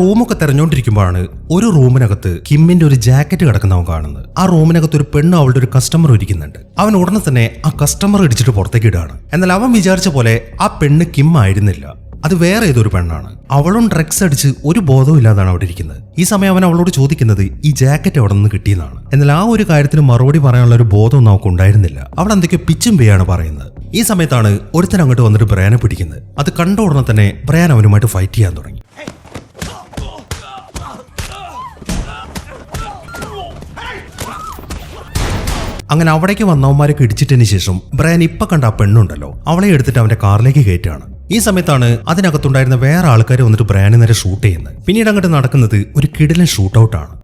റൂമൊക്കെ തെരഞ്ഞുകൊണ്ടിരിക്കുമ്പോഴാണ് ഒരു റൂമിനകത്ത് കിമ്മിന്റെ ഒരു ജാക്കറ്റ് കിടക്കുന്നവൻ കാണുന്നത്. ആ റൂമിനകത്ത് ഒരു പെണ്ണ് അവളുടെ ഒരു കസ്റ്റമർ ഇരിക്കുന്നുണ്ട്. അവൻ ഉടനെ തന്നെ ആ കസ്റ്റമർ ഇടിച്ചിട്ട് പുറത്തേക്ക് ഇടുകയാണ്. എന്നാൽ അവൻ വിചാരിച്ച പോലെ ആ പെണ്ണ് കിം ആയിരുന്നില്ല, അത് വേറെ ഏതൊരു പെണ്ണാണ്. അവളും ഡ്രഗ്സ് അടിച്ച് ഒരു ബോധവും ഇല്ലാതാണ് അവിടെ ഇരിക്കുന്നത്. ഈ സമയം അവൻ അവളോട് ചോദിക്കുന്നത് ഈ ജാക്കറ്റ് അവിടെ നിന്ന് കിട്ടിയെന്നാണ്. എന്നാൽ ആ ഒരു കാര്യത്തിന് മറുപടി പറയാനുള്ള ഒരു ബോധമൊന്നും അവൾക്ക് ഉണ്ടായിരുന്നില്ല. അവൾ എന്തൊക്കെയോ പിച്ചും പേയാണ് പറയുന്നത്. ഈ സമയത്താണ് ഒരുത്തൻ അങ്ങോട്ട് വന്നിട്ട് ബ്രയാനെ പിടിക്കുന്നത്. അത് കണ്ട ഉടനെ തന്നെ ബ്രയാൻ അവനുമായിട്ട് ഫൈറ്റ് ചെയ്യാൻ തുടങ്ങി. അങ്ങനെ അവിടേക്ക് വന്നവന്മാരൊക്കെ ഇടിച്ചിട്ടതിന് ശേഷം ബ്രയാൻ ഇപ്പൊ കണ്ട ആ പെണ്ണുണ്ടല്ലോ, അവളെ എടുത്തിട്ട് അവന്റെ കാറിലേക്ക് കയറ്റാണ്. ഈ സമയത്താണ് അതിനകത്തുണ്ടായിരുന്ന വേറെ ആൾക്കാർ വന്നിട്ട് ബ്രയാനെ നേരെ ഷൂട്ട് ചെയ്യുന്നത്. പിന്നീട് അങ്ങോട്ട് നടക്കുന്നത് ഒരു കിടിലൻ ഷൂട്ട് ഔട്ടാണ്.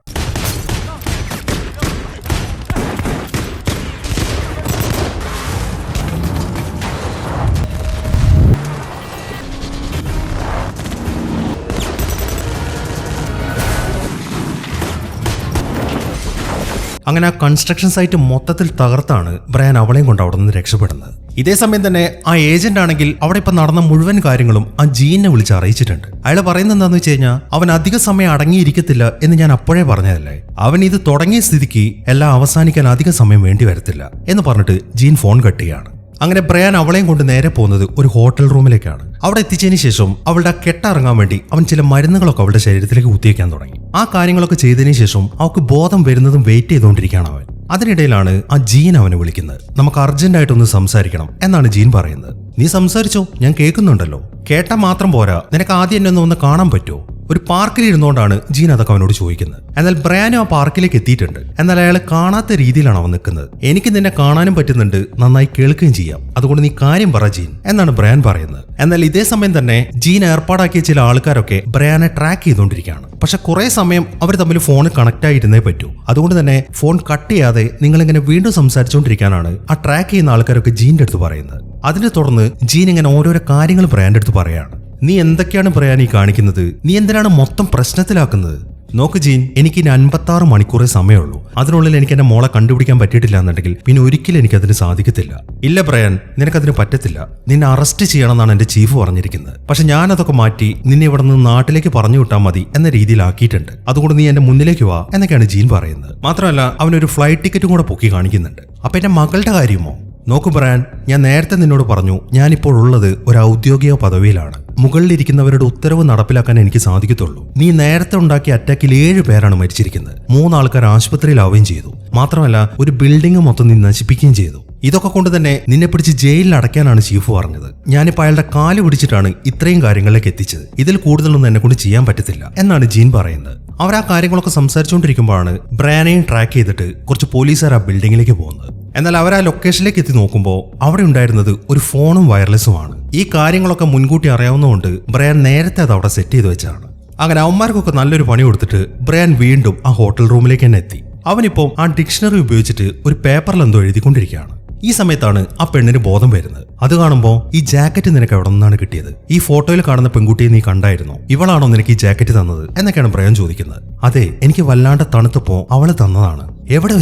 അങ്ങനെ ആ കൺസ്ട്രക്ഷൻ സൈറ്റ് മൊത്തത്തിൽ തകർത്താണ് ബ്രയാൻ അവളെയും കൊണ്ട് അവിടെ നിന്ന് രക്ഷപ്പെടുന്നത്. ഇതേ സമയം തന്നെ ആ ഏജന്റ് ആണെങ്കിൽ അവിടെ ഇപ്പൊ നടന്ന മുഴുവൻ കാര്യങ്ങളും ആ ജീനെ വിളിച്ച് അറിയിച്ചിട്ടുണ്ട്. അയാൾ പറയുന്നത് എന്താണെന്ന് വെച്ച് കഴിഞ്ഞാൽ അവൻ അധിക സമയം അടങ്ങിയിരിക്കത്തില്ല എന്ന് ഞാൻ അപ്പോഴേ പറഞ്ഞതല്ലേ, അവൻ ഇത് തുടങ്ങിയ സ്ഥിതിക്ക് എല്ലാം അവസാനിക്കാൻ അധിക സമയം വേണ്ടി വരത്തില്ല എന്ന് പറഞ്ഞിട്ട് ജീൻ ഫോൺ കട്ട് ചെയ്യാണ്. അങ്ങനെ ബ്രയാൻ അവളെയും കൊണ്ട് നേരെ പോകുന്നത് ഒരു ഹോട്ടൽ റൂമിലേക്കാണ്. അവിടെ എത്തിച്ചതിന് ശേഷം അവളുടെ കെട്ടിറങ്ങാൻ വേണ്ടി അവൻ ചില മരുന്നുകളൊക്കെ അവളുടെ ശരീരത്തിലേക്ക് കുത്തിവെക്കാൻ തുടങ്ങി. ആ കാര്യങ്ങളൊക്കെ ചെയ്തതിനു ശേഷം അവൾക്ക് ബോധം വരുന്നതും വെയിറ്റ് ചെയ്തുകൊണ്ടിരിക്കുകയാണ് അവൻ. അതിനിടയിലാണ് ആ ജീൻ അവനെ വിളിക്കുന്നത്. നമുക്ക് അർജന്റായിട്ടൊന്ന് സംസാരിക്കണം എന്നാണ് ജീൻ പറയുന്നത്. നീ സംസാരിച്ചോ, ഞാൻ കേൾക്കുന്നുണ്ടല്ലോ. കേട്ടാ മാത്രം പോരാ, നിനക്ക് ആദ്യം എന്നെ ഒന്ന് കാണാൻ പറ്റുമോ? ഒരു പാർക്കിൽ ഇരുന്നുകൊണ്ടാണ് ജീൻ അതൊക്കെ അവനോട് ചോദിക്കുന്നത്. എന്നാൽ ബ്രയാനും ആ പാർക്കിലേക്ക് എത്തിയിട്ടുണ്ട്. എന്നാൽ അയാൾ കാണാത്ത രീതിയിലാണ് അവൻ നിൽക്കുന്നത്. എനിക്ക് നിന്നെ കാണാനും പറ്റുന്നുണ്ട്, നന്നായി കേൾക്കുകയും ചെയ്യാം, അതുകൊണ്ട് നീ കാര്യം പറ ജീൻ എന്നാണ് ബ്രയാൻ പറയുന്നത്. എന്നാൽ ഇതേ സമയം തന്നെ ജീൻ ഏർപ്പാടാക്കിയ ചില ആൾക്കാരൊക്കെ ബ്രയാനെ ട്രാക്ക് ചെയ്തുകൊണ്ടിരിക്കുകയാണ്. പക്ഷെ കുറെ സമയം അവർ തമ്മിൽ ഫോൺ കണക്ട് ആയിരുന്നേ പറ്റൂ. അതുകൊണ്ട് തന്നെ ഫോൺ കട്ട് ചെയ്യാതെ നിങ്ങളിങ്ങനെ വീണ്ടും സംസാരിച്ചുകൊണ്ടിരിക്കാനാണ് ആ ട്രാക്ക് ചെയ്യുന്ന ആൾക്കാരൊക്കെ ജീന്റെ അടുത്ത് പറയുന്നത്. അതിനെ തുടർന്ന് ജീൻ ഇങ്ങനെ ഓരോരോ കാര്യങ്ങൾ ബ്രയാന്റെ അടുത്ത് പറയാണ്. നീ എന്തൊക്കെയാണ് ബ്രയാൻ ഈ കാണിക്കുന്നത്? നീ എന്തിനാണ് മൊത്തം പ്രശ്നത്തിലാക്കുന്നത്? നോക്ക് ജീൻ, എനിക്ക് ഇനി 56 മണിക്കൂറേ സമയമുള്ളൂ. അതിനുള്ളിൽ എനിക്ക് എന്റെ മോളെ കണ്ടുപിടിക്കാൻ പറ്റിയിട്ടില്ല എന്നുണ്ടെങ്കിൽ പിന്നെ ഒരിക്കലും എനിക്കതിന് സാധിക്കത്തില്ല. ഇല്ല ബ്രയാൻ, നിനക്കതിന് പറ്റത്തില്ല. നിന്നെ അറസ്റ്റ് ചെയ്യണമെന്നാണ് എന്റെ ചീഫ് പറഞ്ഞിരിക്കുന്നത്. പക്ഷെ ഞാൻ അതൊക്കെ മാറ്റി നിന്നെ ഇവിടെ നിന്ന് നാട്ടിലേക്ക് പറഞ്ഞു വിട്ടാൽ മതി എന്ന രീതിയിലാക്കിയിട്ടുണ്ട്. അതുകൊണ്ട് നീ എന്റെ മുന്നിലേക്ക് വാ എന്നൊക്കെയാണ് ജീൻ പറയുന്നത്. മാത്രമല്ല അവനൊരു ഫ്ലൈറ്റ് ടിക്കറ്റും കൂടെ പൊക്കി കാണിക്കുന്നുണ്ട്. അപ്പൊ എന്റെ മകളുടെ കാര്യമോ? നോക്കൂ ബ്രയാൻ, ഞാൻ നേരത്തെ നിന്നോട് പറഞ്ഞു ഞാനിപ്പോൾ ഉള്ളത് ഒരു ഔദ്യോഗിക പദവിയിലാണ്. മുകളിലിരിക്കുന്നവരുടെ ഉത്തരവ് നടപ്പിലാക്കാൻ എനിക്ക് സാധിക്കത്തുള്ളൂ. നീ നേരത്തെ ഉണ്ടാക്കിയ അറ്റാക്കിൽ 7 പേരാണ് മരിച്ചിരിക്കുന്നത്. 3 ആൾക്കാർ ആശുപത്രിയിലാവുകയും ചെയ്തു. മാത്രമല്ല ഒരു ബിൽഡിംഗ് മൊത്തം നീ നശിപ്പിക്കുകയും ചെയ്തു. ഇതൊക്കെ കൊണ്ട് തന്നെ നിന്നെ പിടിച്ച് ജയിലിൽ അടയ്ക്കാനാണ് ചീഫ് പറഞ്ഞത്. ഞാനിപ്പോൾ അയാളുടെ കാല് പിടിച്ചിട്ടാണ് ഇത്രയും കാര്യങ്ങളിലേക്ക് എത്തിച്ചത്. ഇതിൽ കൂടുതലൊന്നും എന്നെ കൊണ്ട് ചെയ്യാൻ പറ്റത്തില്ല എന്നാണ് ജീൻ പറയുന്നത്. അവർ ആ കാര്യങ്ങളൊക്കെ സംസാരിച്ചുകൊണ്ടിരിക്കുമ്പോഴാണ് ബ്രയാനെയും ട്രാക്ക് ചെയ്തിട്ട് കുറച്ച് പോലീസുകാർ ആ ബിൽഡിങ്ങിലേക്ക് പോകുന്നത്. എന്നാൽ അവർ ആ ലൊക്കേഷനിലേക്ക് എത്തി നോക്കുമ്പോൾ അവിടെ ഉണ്ടായിരുന്നത് ഒരു ഫോണും വയർലെസ്സുമാണ്. ഈ കാര്യങ്ങളൊക്കെ മുൻകൂട്ടി അറിയാവുന്നതുകൊണ്ട് ബ്രയാൻ നേരത്തെ അത് അവിടെ സെറ്റ് ചെയ്ത് വെച്ചാണ്. അങ്ങനെ അവന്മാർക്കൊക്കെ നല്ലൊരു പണി കൊടുത്തിട്ട് ബ്രയാൻ വീണ്ടും ആ ഹോട്ടൽ റൂമിലേക്ക് തന്നെ എത്തി. അവനിപ്പോൾ ആ ഡിക്ഷണറി ഉപയോഗിച്ചിട്ട് ഒരു പേപ്പറിൽ എന്തോ എഴുതിക്കൊണ്ടിരിക്കുകയാണ്. ഈ സമയത്താണ് ആ പെണ്ണിന് ബോധം വരുന്നത്. അത് കാണുമ്പോൾ ഈ ജാക്കറ്റ് നിനക്ക് എവിടെ നിന്നാണ് കിട്ടിയത്? ഈ ഫോട്ടോയിൽ കാണുന്ന പെൺകുട്ടിയെ നീ കണ്ടായിരുന്നോ? ഇവളാണോ നിനക്ക് ഈ ജാക്കറ്റ് തന്നത് എന്നൊക്കെയാണ് ബ്രയാൻ ചോദിക്കുന്നത്. അതെ, എനിക്ക് വല്ലാണ്ട് തണുത്തപ്പോ അവള് തന്നതാണ്. എവിടെ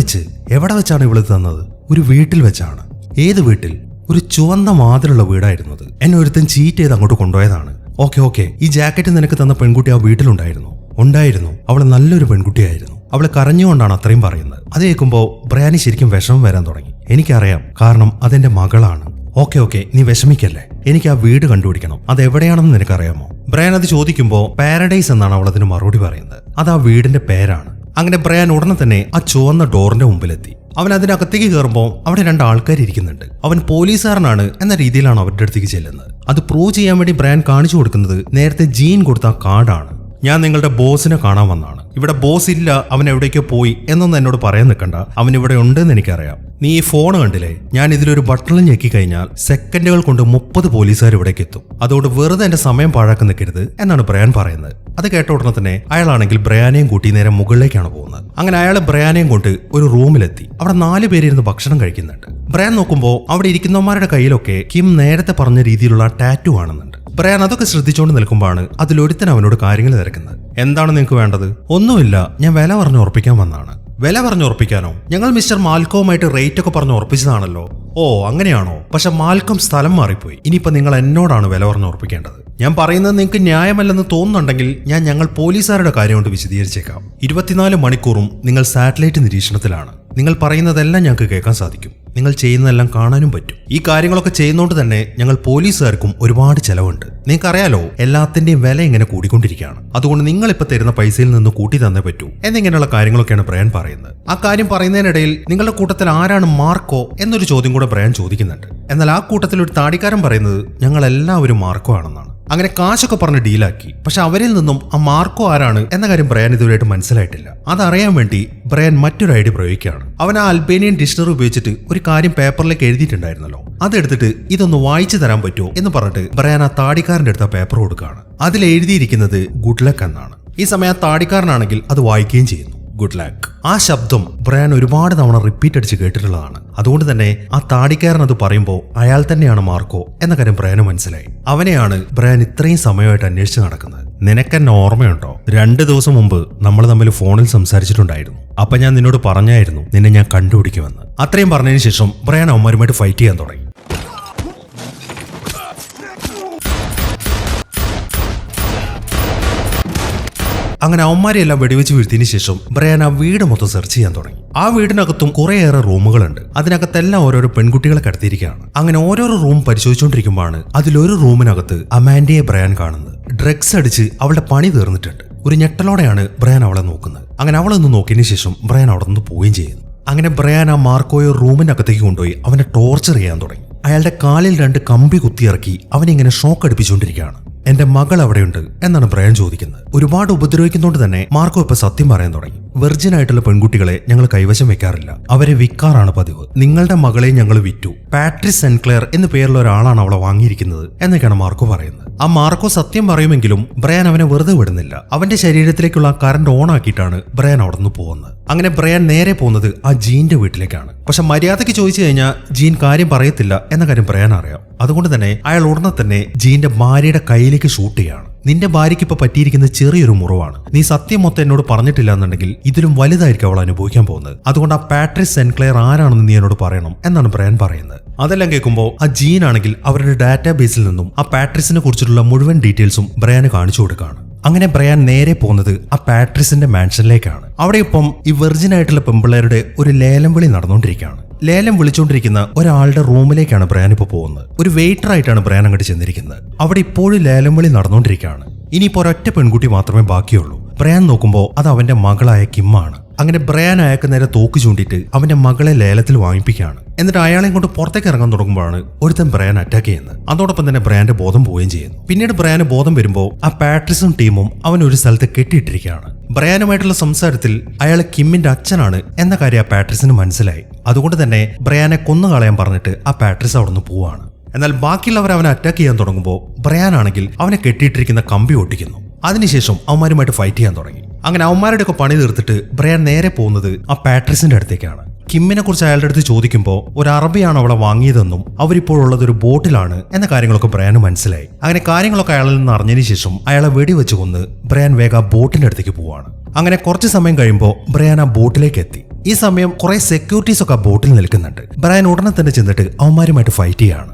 വെച്ചാണ് ഇവള് തന്നത്? ഒരു വീട്ടിൽ വെച്ചാണ്. ഏത് വീട്ടിൽ? ഒരു ചുവന്ന മാതിലുള്ള വീടായിരുന്നത്. എന്നെ ഒരുത്തൻ ചീറ്റ് ചെയ്ത് അങ്ങോട്ട് കൊണ്ടുപോയതാണ്. ഓക്കെ, ഈ ജാക്കറ്റ് നിനക്ക് തന്ന പെൺകുട്ടി ആ വീട്ടിലുണ്ടായിരുന്നു. അവള് നല്ലൊരു പെൺകുട്ടിയായിരുന്നു. അവള് കരഞ്ഞുകൊണ്ടാണ് അത്രയും പറയുന്നത്. അത് കേൾക്കുമ്പോൾ ബ്രയാനി ശരിക്കും വിഷമം വരാൻ തുടങ്ങി. എനിക്കറിയാം, കാരണം അതെന്റെ മകളാണ്. ഓക്കെ, നീ വിഷമിക്കല്ലേ. എനിക്ക് ആ വീട് കണ്ടുപിടിക്കണം. അത് എവിടെയാണെന്ന് നിനക്കറിയാമോ? ബ്രയാൻ അത് ചോദിക്കുമ്പോൾ പാരഡൈസ് എന്നാണ് അവൾ അതിന് മറുപടി പറയുന്നത്. അത് ആ വീടിന്റെ പേരാണ്. അങ്ങനെ ബ്രയാൻ ഉടനെ തന്നെ ആ ചുവന്ന ഡോറിന്റെ മുമ്പിലെത്തി. അവൻ അതിനകത്തേക്ക് കയറുമ്പോൾ അവിടെ 2 ആൾക്കാർ ഇരിക്കുന്നുണ്ട്. അവൻ പോലീസുകാരനാണ് എന്ന രീതിയിലാണ് അവരുടെ അടുത്തേക്ക് ചെല്ലുന്നത്. അത് പ്രൂവ് ചെയ്യാൻ വേണ്ടി ബ്രയാൻ കാണിച്ചു കൊടുക്കുന്നത് നേരത്തെ ജീൻ കൊടുത്ത ആ കാർഡാണ്. ഞാൻ നിങ്ങളുടെ ബോസിനെ കാണാൻ വന്നാണ്. ഇവിടെ ബോസ് ഇല്ല, അവൻ എവിടേക്കോ പോയി എന്നൊന്നും എന്നോട് പറയാൻ നിൽക്കണ്ട. അവൻ ഇവിടെ ഉണ്ടെന്ന് എനിക്കറിയാം. നീ ഈ ഫോൺ കണ്ടില്ലേ? ഞാൻ ഇതിലൊരു ബട്ടണിൽ ഞെക്കി കഴിഞ്ഞാൽ സെക്കൻഡുകൾ കൊണ്ട് 30 പോലീസുകാർ ഇവിടേക്ക് എത്തും. അതുകൊണ്ട് വെറുതെ എന്റെ സമയം പാഴാക്കി നിൽക്കരുത് എന്നാണ് ബ്രയാൻ പറയുന്നത്. അത് കേട്ട ഉടനെ തന്നെ അയാളാണെങ്കിൽ ബ്രയാനെയും കൂട്ടി നേരെ മുകളിലേക്കാണ് പോകുന്നത്. അങ്ങനെ അയാൾ ബ്രയാനെയും കൊണ്ട് ഒരു റൂമിലെത്തി. അവിടെ 4 പേരിരുന്ന് ഭക്ഷണം കഴിക്കുന്നുണ്ട്. ബ്രയാൻ നോക്കുമ്പോൾ അവിടെ ഇരിക്കുന്നവന്മാരുടെ കയ്യിലൊക്കെ കിം നേരത്തെ പറഞ്ഞ രീതിയിലുള്ള ടാറ്റു കാണുന്നുണ്ട്. ബ്രയാൻ അതൊക്കെ ശ്രദ്ധിച്ചുകൊണ്ട് നിൽക്കുമ്പോഴാണ് അതിലൊരുത്തൻ അവനോട് കാര്യങ്ങൾ തിരക്കുന്നത്. എന്താണ് നിങ്ങൾക്ക് വേണ്ടത്? ഒന്നുമില്ല, ഞാൻ വില പറഞ്ഞ് ഉറപ്പിക്കാൻ വന്നാണ്. വില പറഞ്ഞ് ഉറപ്പിക്കാനോ? ഞങ്ങൾ മിസ്റ്റർ മാൽക്കോവുമായിട്ട് റേറ്റ് ഒക്കെ പറഞ്ഞ് ഉറപ്പിച്ചതാണല്ലോ. ഓ അങ്ങനെയാണോ? പക്ഷെ മാൽക്കം സ്ഥലം മാറിപ്പോയി. ഇനിയിപ്പോ നിങ്ങൾ എന്നോടാണ് വില പറഞ്ഞ് ഉറപ്പിക്കേണ്ടത്. ഞാൻ പറയുന്നത് നിങ്ങൾക്ക് ന്യായമല്ലെന്ന് തോന്നുന്നുണ്ടെങ്കിൽ ഞങ്ങൾ പോലീസുകാരുടെ കാര്യം കൊണ്ട് വിശദീകരിച്ചേക്കാം. 24 മണിക്കൂറും നിങ്ങൾ സാറ്റലൈറ്റ് നിരീക്ഷണത്തിലാണ്. നിങ്ങൾ പറയുന്നതെല്ലാം ഞങ്ങൾക്ക് കേൾക്കാൻ സാധിക്കും. നിങ്ങൾ ചെയ്യുന്നതെല്ലാം കാണാനും പറ്റും. ഈ കാര്യങ്ങളൊക്കെ ചെയ്യുന്നതുകൊണ്ട് തന്നെ ഞങ്ങൾ പോലീസുകാർക്കും ഒരുപാട് ചെലവുണ്ട്. നിങ്ങൾക്കറിയാലോ, എല്ലാത്തിന്റെയും വില ഇങ്ങനെ കൂടിക്കൊണ്ടിരിക്കുകയാണ്. അതുകൊണ്ട് നിങ്ങൾ ഇപ്പൊ തരുന്ന പൈസയിൽ നിന്ന് കൂട്ടി തന്നേ പറ്റൂ എന്നിങ്ങനെയുള്ള കാര്യങ്ങളൊക്കെയാണ് ബ്രയാൻ പറയുന്നത്. ആ കാര്യം പറയുന്നതിനിടയിൽ നിങ്ങളുടെ കൂട്ടത്തിൽ ആരാണ് മാർക്കോ എന്നൊരു ചോദ്യം കൂടെ ബ്രയാൻ ചോദിക്കുന്നുണ്ട്. എന്നാൽ ആ കൂട്ടത്തിൽ ഒരു താടിക്കാരൻ പറയുന്നത് ഞങ്ങൾ എല്ലാവരും മാർക്കോ ആണെന്നാണ്. അങ്ങനെ കാശൊക്കെ പറഞ്ഞ് ഡീലാക്കി. പക്ഷെ അവരിൽ നിന്നും ആ മാർക്കോ ആരാണ് എന്ന കാര്യം ബ്രയാൻ ഇതുവരെയായിട്ട് മനസ്സിലായിട്ടില്ല. അതറിയാൻ വേണ്ടി ബ്രയാൻ മറ്റൊരു ഐഡിയ പ്രയോഗിക്കുകയാണ്. അവൻ ആ അൽബേനിയൻ ഡിക്ഷണറി ഉപയോഗിച്ചിട്ട് ഒരു കാര്യം പേപ്പറിലേക്ക് എഴുതിയിട്ടുണ്ടായിരുന്നല്ലോ, അതെടുത്തിട്ട് ഇതൊന്ന് വായിച്ചു തരാൻ പറ്റുമോ എന്ന് പറഞ്ഞിട്ട് ബ്രയാൻ ആ താടിക്കാരന്റെ അടുത്ത പേപ്പർ കൊടുക്കുകയാണ്. അതിൽ എഴുതിയിരിക്കുന്നത് ഗുഡ് ലക്ക് എന്നാണ്. ഈ സമയം ആ താടിക്കാരനാണെങ്കിൽ അത് വായിക്കുകയും ചെയ്യുന്നു. Good luck. ആ ശബ്ദം ബ്രയാൻ ഒരുപാട് തവണ റിപ്പീറ്റ് അടിച്ച് കേട്ടിട്ടുള്ളതാണ്. അതുകൊണ്ട് തന്നെ ആ താടിക്കാരൻ അത് പറയുമ്പോൾ അയാൾ തന്നെയാണ് മാർക്കോ എന്ന കാര്യം ബ്രയാന് മനസ്സിലായി. അവനെയാണ് ബ്രയാൻ ഇത്രയും സമയമായിട്ട് അന്വേഷിച്ച് നടക്കുന്നത്. നിനക്കെന്നെ ഓർമ്മയുണ്ടോ? 2 ദിവസം മുമ്പ് നമ്മൾ തമ്മിൽ ഫോണിൽ സംസാരിച്ചിട്ടുണ്ടായിരുന്നു. അപ്പൊ ഞാൻ നിന്നോട് പറഞ്ഞായിരുന്നു നിന്നെ ഞാൻ കണ്ടുപിടിക്കുമെന്ന്. അത്രയും പറഞ്ഞതിന് ശേഷം ബ്രയാൻ അവന്മാരുമായിട്ട് ഫൈറ്റ് ചെയ്യാൻ തുടങ്ങി. അങ്ങനെ അവന്മാരെല്ലാം വെടിവെച്ച് വീഴ്ത്തിയതിനു ശേഷം ബ്രയാൻ ആ വീട് മൊത്തം സെർച്ച് ചെയ്യാൻ തുടങ്ങി. ആ വീടിനകത്തും കുറേയേറെ റൂമുകളുണ്ട്. അതിനകത്തെല്ലാം ഓരോരോ പെൺകുട്ടികളെ കടത്തിയിരിക്കുകയാണ്. അങ്ങനെ ഓരോരോ റൂം പരിശോധിച്ചുകൊണ്ടിരിക്കുമ്പോഴാണ് അതിലൊരു റൂമിനകത്ത് അമാൻഡയെ ബ്രയാൻ കാണുന്നത്. ഡ്രഗ്സ് അടിച്ച് അവളുടെ പണി തീർന്നിട്ടുണ്ട്. ഒരു ഞെട്ടലോടെയാണ് ബ്രയാൻ അവളെ നോക്കുന്നത്. അങ്ങനെ അവളൊന്ന് നോക്കിയതിനു ശേഷം ബ്രയാൻ അവിടെ നിന്ന് പോവുകയും ചെയ്യുന്നു. അങ്ങനെ ബ്രയാൻ ആ മാർക്കോയെ റൂമിനകത്തേക്ക് കൊണ്ടുപോയി അവനെ ടോർച്ചർ ചെയ്യാൻ തുടങ്ങി. അയാളുടെ കാലിൽ 2 കമ്പി കുത്തിയിറക്കി അവനിങ്ങനെ ഷോക്ക് അടിപ്പിച്ചുകൊണ്ടിരിക്കുകയാണ്. എന്റെ മകൾ അവിടെയുണ്ട് എന്നാണ് ബ്രയാൻ ചോദിക്കുന്നത്. ഒരുപാട് ഉപദ്രവിക്കുന്നതുകൊണ്ട് തന്നെ മാർക്കോ ഇപ്പൊ സത്യം പറയാൻ തുടങ്ങി. വെർജിൻ ആയിട്ടുള്ള പെൺകുട്ടികളെ ഞങ്ങൾ കൈവശം വെക്കാറില്ല, അവരെ വിൽക്കാറാണ് പതിവ്. നിങ്ങളുടെ മകളെ ഞങ്ങൾ വിറ്റു. പാട്രിസ് സെൻക്ലെയർ എന്ന പേരുള്ള ഒരാളാണ് അവളെ വാങ്ങിയിരിക്കുന്നത് എന്നൊക്കെയാണ് മാർക്കോ പറയുന്നത്. ആ മാർക്കോ സത്യം പറയുമെങ്കിലും ബ്രയാൻ അവനെ വെറുതെ വിടുന്നില്ല. അവന്റെ ശരീരത്തിലേക്കുള്ള കറണ്ട് ഓൺ ആക്കിയിട്ടാണ് ബ്രയാൻ അവിടെ നിന്ന് പോകുന്നത്. അങ്ങനെ ബ്രയാൻ നേരെ പോകുന്നത് ആ ജീന്റെ വീട്ടിലേക്കാണ്. പക്ഷെ മര്യാദയ്ക്ക് ചോദിച്ചു കഴിഞ്ഞാൽ ജീൻ കാര്യം പറയത്തില്ല എന്ന കാര്യം ബ്രയാൻ അറിയാം. അതുകൊണ്ട് തന്നെ അയാൾ ഉടനെ തന്നെ ജീന്റെ ഭാര്യയുടെ കയ്യിലേക്ക് ഷൂട്ട് ചെയ്യാണ്. നിന്റെ ഭാര്യയ്ക്ക് ഇപ്പൊ പറ്റിയിരിക്കുന്ന ചെറിയൊരു മുറിവാണ്. നീ സത്യം മൊത്തം എന്നോട് പറഞ്ഞിട്ടില്ല എന്നുണ്ടെങ്കിൽ ഇതിലും വലുതായിരിക്കും അവൾ അനുഭവിക്കാൻ പോകുന്നത്. അതുകൊണ്ട് ആ പാട്രിസ് സെൻക്ലെയർ ആരാണെന്ന് നീ എന്നോട് പറയണം എന്നാണ് ബ്രയാൻ പറയുന്നത്. അതെല്ലാം കേൾക്കുമ്പോൾ ആ ജീൻ ആണെങ്കിൽ അവരുടെ ഡാറ്റാബേസിൽ നിന്നും ആ പാട്രിസിനെ കുറിച്ചിട്ടുള്ള മുഴുവൻ ഡീറ്റെയിൽസും ബ്രയാന് കാണിച്ചു കൊടുക്കുകയാണ്. അങ്ങനെ ബ്രയാൻ നേരെ പോകുന്നത് ആ പാട്രിസിന്റെ മാൻഷനിലേക്കാണ്. അവിടെ ഇപ്പം ഈ വെർജിൻ ആയിട്ടുള്ള പെമ്പിള്ളേരുടെ ഒരു ലേലം വിളി നടന്നുകൊണ്ടിരിക്കുകയാണ്. ലേലം വിളിച്ചുകൊണ്ടിരിക്കുന്ന ഒരാളുടെ റൂമിലേക്കാണ് ബ്രയാൻ ഇപ്പോൾ പോകുന്നത്. ഒരു വെയിറ്റർ ആയിട്ടാണ് ബ്രയാൻ അങ്ങോട്ട് ചെന്നിരിക്കുന്നത്. അവിടെ ഇപ്പോഴും ലേലം വിളി നടന്നുകൊണ്ടിരിക്കുകയാണ്. ഇനിയിപ്പോൾ ഒരൊറ്റ പെൺകുട്ടി മാത്രമേ ബാക്കിയുള്ളൂ. ബ്രയാൻ നോക്കുമ്പോൾ അത് അവന്റെ മകളായ കിമ്മാണ്. അങ്ങനെ ബ്രയാൻ അയാൾക്ക് നേരെ തോക്ക് ചൂണ്ടിയിട്ട് അവന്റെ മകളെ ലേലത്തിൽ വാങ്ങിപ്പിക്കുകയാണ്. എന്നിട്ട് അയാളെ കൊണ്ട് പുറത്തേക്ക് ഇറങ്ങാൻ തുടങ്ങുമ്പോഴാണ് ഒരുത്തൻ ബ്രയാൻ അറ്റാക്ക് ചെയ്യുന്നത്. അതോടൊപ്പം തന്നെ ബ്രയാന്റെ ബോധം പോവുകയും ചെയ്യുന്നു. പിന്നീട് ബ്രയാന് ബോധം വരുമ്പോൾ ആ പാട്രിസും ടീമും അവൻ ഒരു സ്ഥലത്ത് കെട്ടിയിട്ടിരിക്കുകയാണ്. ബ്രയാനുമായിട്ടുള്ള സംസാരത്തിൽ അയാൾ കിമ്മിന്റെ അച്ഛനാണ് എന്ന കാര്യം ആ പാട്രിസിന് മനസ്സിലായി. അതുകൊണ്ട് തന്നെ ബ്രയാനെ കൊന്നുകളയാൻ പറഞ്ഞിട്ട് ആ പാട്രിസ് അവിടെ നിന്ന് പോവാണ്. എന്നാൽ ബാക്കിയുള്ളവർ അവനെ അറ്റാക്ക് ചെയ്യാൻ തുടങ്ങുമ്പോൾ ബ്രയാൻ ആണെങ്കിൽ അവനെ കെട്ടിയിട്ടിരിക്കുന്ന കമ്പി ഒട്ടിക്കുന്നു. അതിനുശേഷം അവന്മാരുമായിട്ട് ഫൈറ്റ് ചെയ്യാൻ തുടങ്ങി. അങ്ങനെ അവന്മാരുടെ ഒക്കെ പണി തീർത്തിട്ട് ബ്രയാൻ നേരെ പോകുന്നത് ആ പാട്രിസിന്റെ അടുത്തേക്കാണ്. കിമ്മിനെ കുറിച്ച് അയാളുടെ അടുത്ത് ചോദിക്കുമ്പോൾ ഒരു അറബിയാണ് അവളെ വാങ്ങിയതെന്നും അവരിപ്പോഴുള്ളത് ഒരു ബോട്ടിലാണ് എന്ന കാര്യങ്ങളൊക്കെ ബ്രയാന് മനസ്സിലായി. അങ്ങനെ കാര്യങ്ങളൊക്കെ അയാളിൽ നിന്ന് അറിഞ്ഞതിന് ശേഷം അയാളെ വെടിവെച്ച് കൊന്ന് ബ്രയാൻ വേഗം ആ ബോട്ടിന്റെ അടുത്തേക്ക് പോവാണ്. അങ്ങനെ കുറച്ച് സമയം കഴിയുമ്പോൾ ബ്രയാൻ ആ ബോട്ടിലേക്ക് എത്തി. ഈ സമയം കുറെ സെക്യൂരിറ്റീസ് ഒക്കെ ആ ബോട്ടിൽ നിൽക്കുന്നുണ്ട്. ബ്രയാൻ ഉടനെ തന്നെ ചെന്നിട്ട് അവന്മാരുമായിട്ട് ഫൈറ്റ് ചെയ്യാണ്.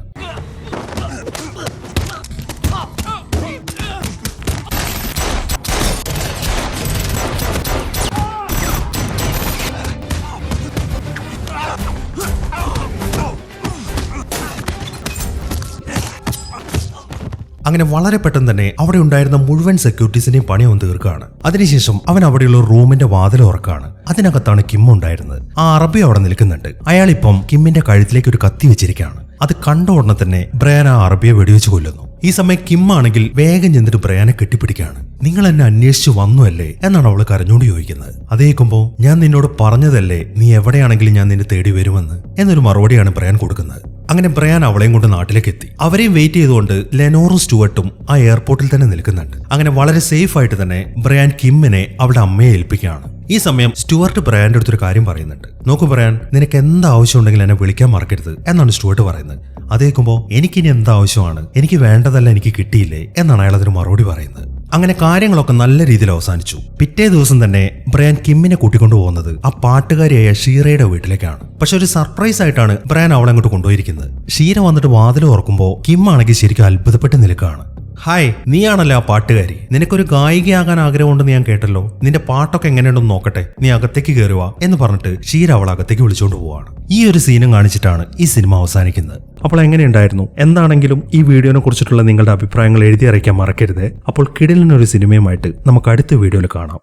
അങ്ങനെ വളരെ പെട്ടെന്ന് തന്നെ അവിടെ ഉണ്ടായിരുന്ന മുഴുവൻ സെക്യൂരിറ്റീസിന്റെയും പണി അവൻ തീർക്കുകയാണ്. അതിനുശേഷം അവൻ അവിടെയുള്ള റൂമിന്റെ വാതിൽ ഉറക്കാണ്. അതിനകത്താണ് കിം ഉണ്ടായിരുന്നത്. ആ അറബി അവിടെ നിൽക്കുന്നുണ്ട്. അയാളിപ്പം കിമ്മിന്റെ കഴുത്തിലേക്ക് ഒരു കത്തി വെച്ചിരിക്കുകയാണ്. അത് കണ്ട ഉടനെ തന്നെ ബ്രയാൻ ആ അറബിയെ വെടിവെച്ച് കൊല്ലുന്നു. ഈ സമയം കിം ആണെങ്കിൽ വേഗം ചെന്നിട്ട് ബ്രയാനെ കെട്ടിപ്പിടിക്കുകയാണ്. നിങ്ങൾ എന്നെ അന്വേഷിച്ചു വന്നു അല്ലേ എന്നാണ് അവൾ കരഞ്ഞോണ്ട് ചോദിക്കുന്നത്. അതേക്കുമ്പോൾ ഞാൻ നിന്നോട് പറഞ്ഞതല്ലേ നീ എവിടെയാണെങ്കിലും ഞാൻ നിന്നെ തേടി വരുമെന്ന് എന്നൊരു മറുപടിയാണ് ബ്രയാൻ കൊടുക്കുന്നത്. അങ്ങനെ ബ്രയാൻ അവളെയും കൊണ്ട് നാട്ടിലേക്ക് എത്തി. അവരെയും വെയിറ്റ് ചെയ്തുകൊണ്ട് ലെനോറും സ്റ്റുവർട്ടും ആ എയർപോർട്ടിൽ തന്നെ നിൽക്കുന്നുണ്ട്. അങ്ങനെ വളരെ സേഫ് ആയിട്ട് തന്നെ ബ്രയാൻ കിമ്മിനെ അവളുടെ അമ്മയെ ഏൽപ്പിക്കുകയാണ്. ഈ സമയം സ്റ്റുവർട്ട് ബ്രയാന്റെ അടുത്തൊരു കാര്യം പറയുന്നുണ്ട്. നോക്കൂ ബ്രയാൻ, നിനക്ക് എന്ത് ആവശ്യം ഉണ്ടെങ്കിലും എന്നെ വിളിക്കാൻ മറക്കരുത് എന്നാണ് സ്റ്റുവർട്ട് പറയുന്നത്. അതേക്കുമ്പോൾ എനിക്കിനി എന്താ ആവശ്യമാണ്, എനിക്ക് വേണ്ടതല്ല എനിക്ക് കിട്ടിയില്ലേ എന്നാണ് അയാൾ അതിന് മറുപടി പറയുന്നത്. അങ്ങനെ കാര്യങ്ങളൊക്കെ നല്ല രീതിയിൽ അവസാനിച്ചു. പിറ്റേ ദിവസം തന്നെ ബ്രയാൻ കിമ്മിനെ കൂട്ടിക്കൊണ്ടു പോകുന്നത് ആ പാട്ടുകാരിയായ ഷീറയുടെ വീട്ടിലേക്കാണ്. പക്ഷെ ഒരു സർപ്രൈസ് ആയിട്ടാണ് ബ്രയാൻ അവളെ അങ്ങോട്ട് കൊണ്ടുപോയിരിക്കുന്നത്. ഷീര വന്നിട്ട് വാതിൽ ഓർക്കുമ്പോൾ കിം ആണെങ്കിൽ ശരിക്കും അത്ഭുതപ്പെട്ട് നിൽക്കുകയാണ്. ഹായ്, നീയാണല്ലോ ആ പാട്ടുകാരി. നിനക്കൊരു ഗായികയാകാൻ ആഗ്രഹമുണ്ടെന്ന് ഞാൻ കേട്ടല്ലോ. നിന്റെ പാട്ടൊക്കെ എങ്ങനെയുണ്ടെന്ന് നോക്കട്ടെ, നീ അകത്തേക്ക് കയറുക എന്ന് പറഞ്ഞിട്ട് ഷീര അവൾ അകത്തേക്ക് വിളിച്ചുകൊണ്ട് പോവാണ്. ഈ ഒരു സീനും കാണിച്ചിട്ടാണ് ഈ സിനിമ അവസാനിക്കുന്നത്. അപ്പോൾ എങ്ങനെയുണ്ടായിരുന്നു? എന്താണെങ്കിലും ഈ വീഡിയോനെ കുറിച്ചിട്ടുള്ള നിങ്ങളുടെ അഭിപ്രായങ്ങൾ എഴുതി അറിയിക്കാൻ മറക്കരുത്. അപ്പോൾ കിടിലനൊരു സിനിമയുമായിട്ട് നമുക്ക് അടുത്ത വീഡിയോയിൽ കാണാം.